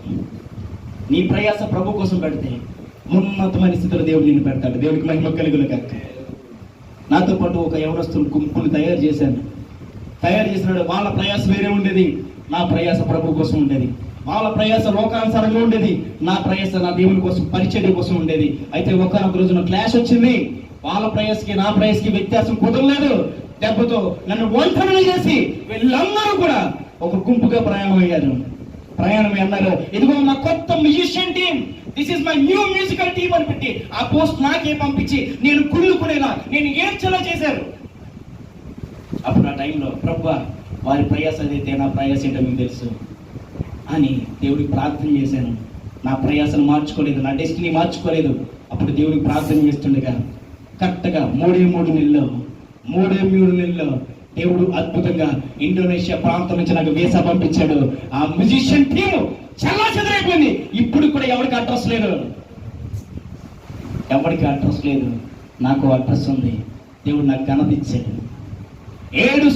నీ ప్రయాస ప్రభు కోసం పెడితే ఉన్నతమైన స్థితిలో దేవుడు నిన్ను పెడతాడు. దేవుడికి మహిమ కలుగును గాక. నాతో పాటు ఒక యవనస్తుల గుంపుని తయారు చేశాను. తయారు చేసినాడు. వాళ్ళ ప్రయాస వేరే ఉండేది, నా ప్రయాస ప్రభు కోసం ఉండేది. వాళ్ళ ప్రయాస లోకానుసారంగా ఉండేది, నా ప్రయాస నా దేవుని కోసం, పరిచర్య కోసం ఉండేది. అయితే ఒకనొక రోజున క్లాష్ వచ్చింది. వాళ్ళ ప్రయాసకి నా ప్రయాసకి వ్యత్యాసం కుదరలేదు. దెబ్బతో నన్ను ఒంటరిని చేసి వీళ్ళందరూ కూడా ఒక గుంపుగా ప్రయాణం అయ్యారు. ప్రయాణం అన్నారు, ఇదిగో మా కొత్త musician team, this is my new musical team అని పెట్టి ఆ పోస్ట్ నాకే పంపించి నేను కుళ్ళుకునేలా, నేను ఏడ్చేలా చేశారు. అప్పుడు ఆ టైంలో ప్రభువా, వారి ప్రయాస ఏదైతే నా ప్రయాస ఏంటో మీకు తెలుసు అని దేవుడికి ప్రార్థన చేశాను. నా ప్రయాసను మార్చుకోలేదు, నా డెస్టినీ మార్చుకోలేదు. అప్పుడు దేవుడికి ప్రార్థన చేస్తుండగా కరెక్ట్గా 3 నెలల్లో దేవుడు అద్భుతంగా ఇండోనేషియా ప్రాంతం నుంచి నాకు వీసా పంపించాడు. ఆ మ్యూజిషియన్ టీమ్ చాలా చెదరైపోయింది. ఇప్పుడు కూడా ఎవరికి అడ్రస్ లేదు, నాకు అడ్రస్ ఉంది. దేవుడు నాకు ఘనత ఇచ్చాడు. 7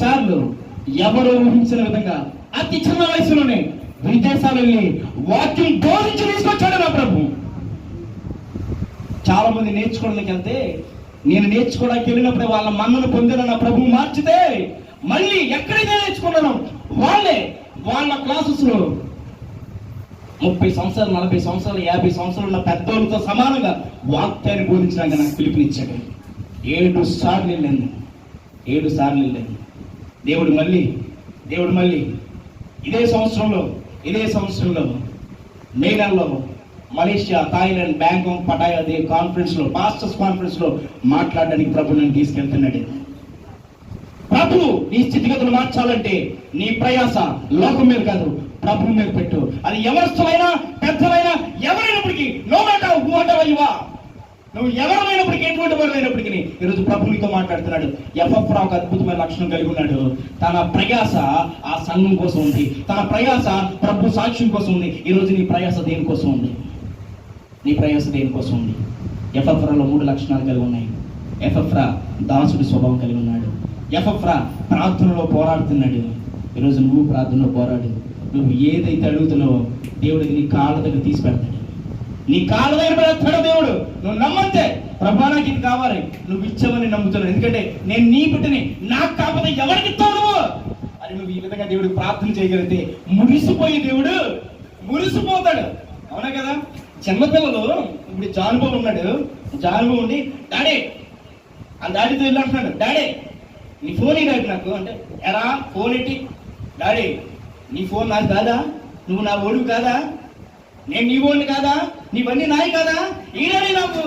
సార్లు ఎవరు ఊహించిన విధంగా అతి చిన్న వయసులోనే విదేశాలు వెళ్ళి వాక్యం బోధించి తీసుకొచ్చాడు నా ప్రభు. చాలా మంది నేర్చుకోవడానికి వెళ్తే, నేను నేర్చుకోవడానికి వెళ్ళినప్పుడు వాళ్ళ మన్నను పొందిన నా ప్రభు మార్చితే, మళ్ళీ ఎక్కడైతే నేర్చుకున్నాను వాళ్ళ క్లాసెస్ లో 30 సంవత్సరాలు, 40 సంవత్సరాలు, 50 సంవత్సరాలు ఉన్న పెద్దోళ్ళతో సమానంగా వాక్యాన్ని బోధించడానికి నాకు పిలుపునిచ్చాడు. 7 సార్లు వెళ్ళాను. దేవుడు మళ్ళీ ఇదే సంవత్సరంలో మే నెలలో Malaysia, Thailand, Bangkok, Pattaya conference లో, పాస్టర్స్ కాన్ఫరెన్స్ లో మాట్లాడడానికి ప్రభు నన్ను తీసుకెళ్తున్నాడు. ప్రభు నీ స్థితిగతులు మార్చాలంటే నీ ప్రయాస లోకం మీద కాదు, ప్రభు మీద పెట్టు. అది ఎవరిష్టమైనా, పెద్దలైనా, ఎవరైనప్పటికీ, no matter who ever you are, నువ్వు ఎవరైనప్పటికీ, ఎటువంటి వారైనప్పటికీ ఈరోజు ప్రభు నీతో మాట్లాడుతున్నాడు. ఎఫ్రా ఒక అద్భుతమైన లక్షణం కలిగి ఉన్నాడు. తన ప్రయాస ఆ సంఘం కోసం ఉంది, తన ప్రయాస ప్రభు సాక్ష్యం కోసం ఉంది. ఈరోజు నీ ప్రయాస దేనికోసం ఉంది? ఎఫ్రాలో 3 లక్షణాలు కలిగి ఉన్నాయి. ఎఫ్రా దాసుడి స్వభావం కలిగి ఉన్నాడు. ఎఫ్రా ప్రార్థనలో పోరాడుతున్నాడు. ఈరోజు నువ్వు ప్రార్థనలో పోరాడు. నువ్వు ఏదైతే అడుగుతున్నావో దేవుడికి నీ కాళ్ళ దగ్గర తీసి పెడతాడు. నీ కాళ్ళ దగ్గర పెడతాడు దేవుడు. నువ్వు నమ్మంతే, ప్రభా నాకు ఇది కావాలి, నువ్వు ఇచ్చావని నమ్ముతున్నావు. ఎందుకంటే నేను నీ బిడ్డని, నాకు కాకపోతే ఎవరికి ఇస్తావు నువ్వు అని నువ్వు ఈ విధంగా దేవుడికి ప్రార్థన చేయగలిగితే మురిసిపోతాడు. అవునా కదా? చిన్నపిల్లలు, ఇప్పుడు జానుబాబు ఉన్నాడు. జానుబాబు ఉండి, డాడీ, ఆ డాడీతో వెళ్ళి అంటున్నాడు, డాడీ నీ ఫోన్ ఈ డాడీ నాకు అంటే, ఎరా ఫోన్ ఏంటి డాడీ, నీ ఫోన్ నాది కాదా, నువ్వు నా ఓడివి కాదా, నేను నీ ఓడిని కాదా, నీవన్నీ నాయి కాదా, ఈ డాడీ నాకు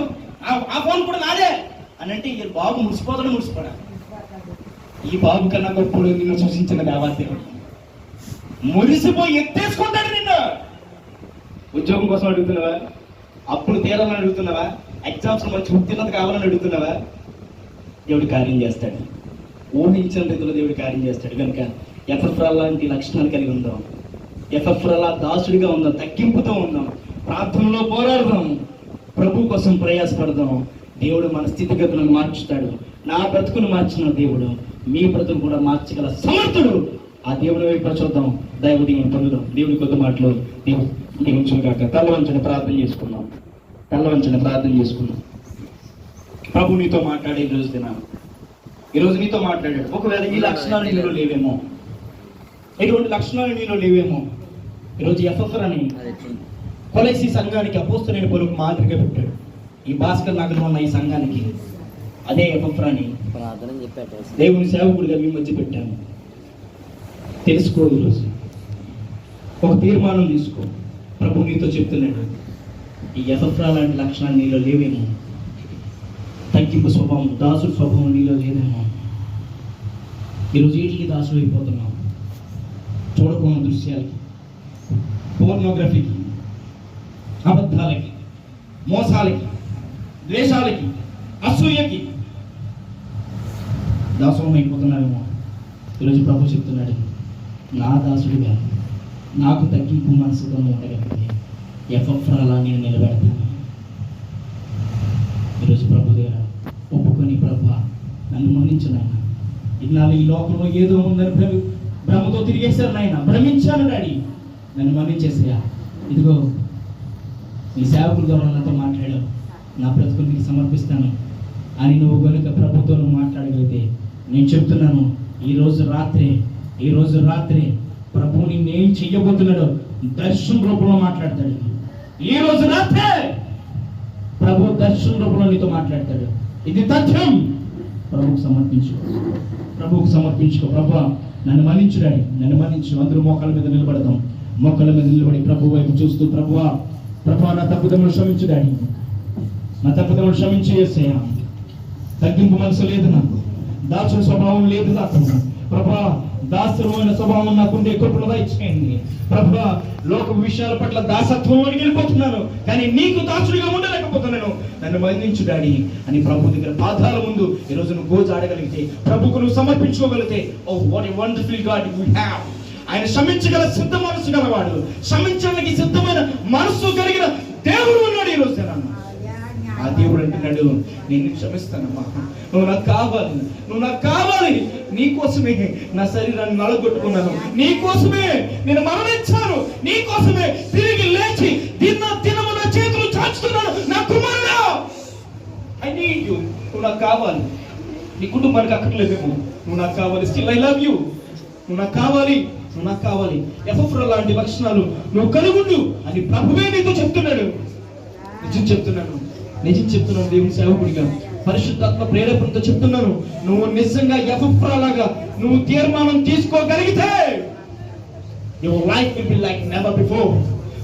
ఆ ఫోన్ కూడా నాదే అని అంటే, ఈ బాబు మురిసిపోడా. ఈ బాబు కన్నా గొప్పడు నిన్ను సూచించిన దేవాదేవుడు. మురిసిపోయి ఎత్తేసుకుంటాడు నిన్ను. ఉద్యోగం కోసం అడుగుతున్నావా? అప్పులు తీరాలని అడుగుతున్నావా? ఎగ్జామ్స్ మంచి ఉత్తీర్ణత కావాలని అడుగుతున్నావా? దేవుడు కార్యం చేస్తాడు. ఊహించిన రీతిలో దేవుడు కార్యం చేస్తాడు. కనుక ఎఫ్రా లాంటి లక్షణాలు కలిగి ఉందాం. ఎఫ్రా దాసుడిగా ఉందాం, తగ్గింపుతో ఉందాం, ప్రార్థనలో పోరాడదాం, ప్రభు కోసం ప్రయాసపడదాం. దేవుడు మన స్థితిగతులను మార్చుతాడు. నా బ్రతుకును మార్చిన దేవుడు మీ బ్రతుకు కూడా మార్చగల సమర్థుడు. ఆ దేవుని వైపు చూద్దాం, దైవదీవుని పొందుదాం. దేవుడి కొద్ది మాటలు దీవించును కాక. తల వంచని ప్రార్థన చేసుకున్నాం. ప్రభు నీతో మాట్లాడే ఈరోజు నీతో మాట్లాడాడు. ఒకవేళ ఈ లక్షణాలు నీలో లేవేమో, ఎటువంటి లక్షణాలు నీలో లేవేమో, ఈరోజు ఎఫ్రాని కొలసీ సంఘానికి అపోస్తలుడైన పౌలుకు మాదిరిగా పెట్టాడు. ఈ భాస్కర్ నగరం ఉన్న ఈ సంఘానికి అదే ఎఫ్రాని దేవుని సేవకుడిగా మీ మధ్య పెట్టాను. తెలుసుకో, ఈరోజు ఒక తీర్మానం తీసుకో. ప్రభు నీతో చెప్తున్నాడు, ఈ ఎఫ్రా లాంటి లక్షణాలు నీలో లేవేమో, తగ్గింపు స్వభావం, దాసుడు స్వభావం నీలో లేదేమో. ఈరోజు వీటికి దాసుడు అయిపోతున్నాం. చూడకున్న దృశ్యాలకి, పోర్నోగ్రఫీకి, అబద్ధాలకి, మోసాలకి, ద్వేషాలకి, అసూయకి దాసుడు అయిపోతున్నామేమో. ఈరోజు ప్రభు చెప్తున్నాడు, నా దాసుడిగా నాకు తగ్గింపు మనసుతో ఉండగలిగితే ఎఫ్రాలా నేను నిలబెడతాను. ఈరోజు ప్రభు దగ్గర ఒప్పుకొని, ప్రభు నన్ను మన్నించు నాయన, ఇన్నాళ్ళు ఈ లోకంలో ఏదో ఉందని భ్రమతో తిరిగేశారు నాయన, భ్రమించాను డాడీ, నన్ను మన్నించేసా. ఇదిగో నీ సేవకుల ద్వారా నాతో మాట్లాడావు, నా బ్రతుకుని నీకు సమర్పిస్తాను అని నువ్వు కనుక ప్రభుతో నువ్వు మాట్లాడగలిగితే నేను చెప్తున్నాను, ఈ రోజు రాత్రి ప్రభు నిన్నేం చెయ్యబోతున్నాడో దర్శనం రూపంలో మాట్లాడతాడు. ఈ రోజు రాత్రే ప్రభు దర్శనం రూపంలో నీతో మాట్లాడతాడు. ఇది తథ్యం. ప్రభువుకు సమర్పించుకో. ప్రభు నన్ను మన్నించు డాడీ, నన్ను మన్నించు. అందరూ మోకాళ్ళ మీద నిలబడతాం. మోకాళ్ళ మీద నిలబడి ప్రభు వైపు చూస్తూ, ప్రభువా నా తప్పుదములు క్షమించు డాడీ, నా తప్పుదములు క్షమించి యేసయ్యా. తగ్గింపు మనసు లేదు నాకు, దాచుల స్వభావం లేదు నాకు. ప్రభా దాసమైన స్వభావం నాకుండే కృపను దయచేయండి. ప్రభా లోక విషయాల పట్ల దాసత్వం అని వెళ్ళిపోతున్నాను, కానీ నీకు దాసుడిగా ఉండలేకపోతున్నాను. నన్ను మన్నించు డాడీ అని ప్రభు దగ్గర పాదాల ముందు ఈరోజు నువ్వు గోజాడగలిగితే, ప్రభుకు నువ్వు సమర్పించుకోగలిగితే, oh what a wonderful God you have. ఆయన క్షమించగల సిద్ధ మనసు గలవాడు, క్షమించడానికి సిద్ధమైన మనసు కలిగిన దేవుడు ఉన్నాడు ఈ రోజు. ఆ దేవుడు అంటున్నాడు, నేను క్షమిస్తానమ్మా, నువ్వు నాకు కావాలి, నీకోసమే నా శరీరాన్ని నలగొట్టుకున్నాను, నీకోసమే నేను మరణించాను, నీకోసమే తిరిగి లేచి దినము నా చేతులు చాచుతున్నాను. నా కుమారుడా, ఐ నీడ్ యు. నువ్వు నాకు కావాలి. నీ కుటుంబానికి అక్కర్లేదేమో, నువ్వు నాకు కావాలి. Still I love you. నువ్వు నాకు కావాలి. ఎఫ్రా లాంటి లక్షణాలు నువ్వు కలుగుండు అని ప్రభువే నీతో చెప్తున్నాడు. నిజం చెప్తున్నాను దేవుని సేవకుడిగా, పరిశుద్ధాత్మ ప్రేరేపణతో చెప్తున్నాను. నువ్వు నిజంగా ఎఫ్రా లాగా నువ్వు తీర్మానం తీసుకోగలిగితే, your life will be like never before.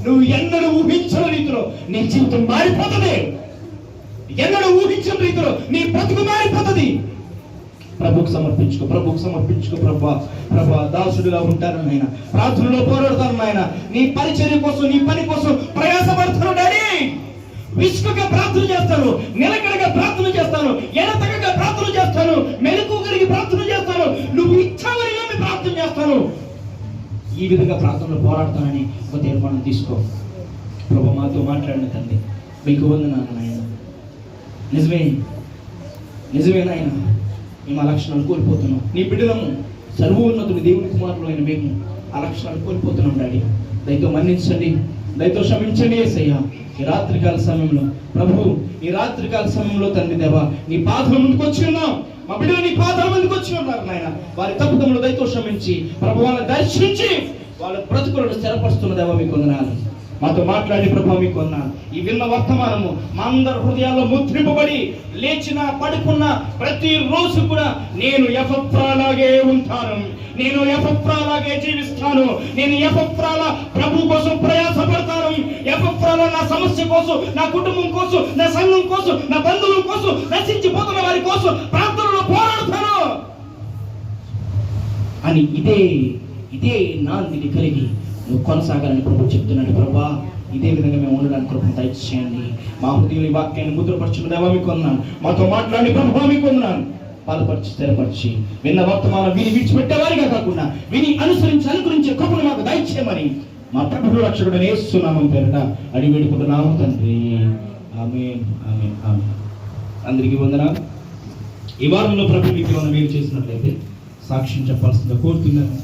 నువ్వు ఎన్నడూ ఊహించిన రీతిలో నీ జీవితం మారిపోతుంది. ఎన్నడూ ఊహించిన రీతిలో నీ బ్రతుకు మారిపోతుంది. ప్రభుకు సమర్పించుకో. ప్రభా దాసుడుగా ఉంటాను నాయన, ప్రార్థనలో పోరాడతాను నాయన, నీ పరిచర్య కోసం, నీ పని కోసం ప్రయాసపడతాను డాడీ. విసుకగా ప్రార్థన చేస్తాను, నిలకడగా ప్రార్థన చేస్తాను, ఎడతెగగా ప్రార్థన చేస్తాను, మెలకు కలిగి ప్రార్థన చేస్తాను, నువ్వు ఇచ్చావని నమ్మి ప్రార్థన చేస్తాను. ఈ విధంగా ప్రార్థనలో పోరాడతానని ఒక తీర్మానం తీసుకో. ప్రభు మాతో మాట్లాడిన తండ్రి, మీకు వందనాలు నాయన. నిజమే నాయన, మేము ఆ లక్షణాలు కోల్పోతున్నాం. నీ బిడ్డలము, సర్వోన్నతుడు దేవుని కుమారులు అయిన మేము ఆ లక్షణాలు కోల్పోతున్నాం డాడీ. దయతో మన్నించండి, దయతో క్షమించండి యేసయ్యా. ఈ రాత్రికాల సమయంలో తండ్రి దేవా, నీ పాదాల ముందుకు వచ్చి ఉన్నాం. మా బిడ్డలు నీ పాదాల ముందుకు వచ్చి ఉన్నారు నాయన. వారి తప్పుదమ్ములు దయతో క్షమించి ప్రభు వాళ్ళని దర్శించి వాళ్ళ బ్రతుకులను స్థిరపరుస్తున్న దేవా మీకు వందనాలు. మాతో మాట్లాడి ప్రభు మీకు వందనాలు. ఈ విన్న వర్తమానము మా అందరి హృదయాల్లో ముద్రింపబడి లేచినా పడుకున్నా ప్రతి రోజు కూడా నేను ఎఫ్రాలాగే ఉంటాను, నేను ఎఫ్రాలాగే జీవిస్తాను, నేను ఎఫ్రాలా ప్రభు కోసం ప్రయాసపడతాను, ఎఫ్రాలా నా సమస్య కోసం, నా కుటుంబం కోసం, నా సంఘం కోసం, నా బంధువుల కోసం, నశించిపోతున్న వారి కోసం ప్రార్థనలో పోరాడతాను అని ఇదే నాందిని కలిగి నువ్వు కొనసాగాలని ప్రభు చెప్తున్నాడు. ప్రభా ఇదే విధంగా మేము ఉండడానికి కృపను దయచేయండి. మా హృదయం ఈ వాక్యాన్ని ముద్రపరచుకున్న దేవా మీకు వందనాలు. మాతో మాట్లాడి ప్రభు మీకు వందనాలు. బలపరిచి స్థిరపరిచి విన్న వర్తమానం విని విడిచిపెట్టేవారిగా కాకుండా విని అనుసరించే కృపను మాకు దయచేయమని మా ప్రభువు రక్షకుడు యేసు నామం పేరిట అడిగి వేడుకుంటున్నాము తండ్రి. ఆమేన్. అందరికీ వందనాలు. ఈ వారంలో ప్రభు మీకు ఏమైనా మేలు చేసినట్లయితే సాక్ష్యం చెప్పాల్సిందిగా కోరుతున్నాను.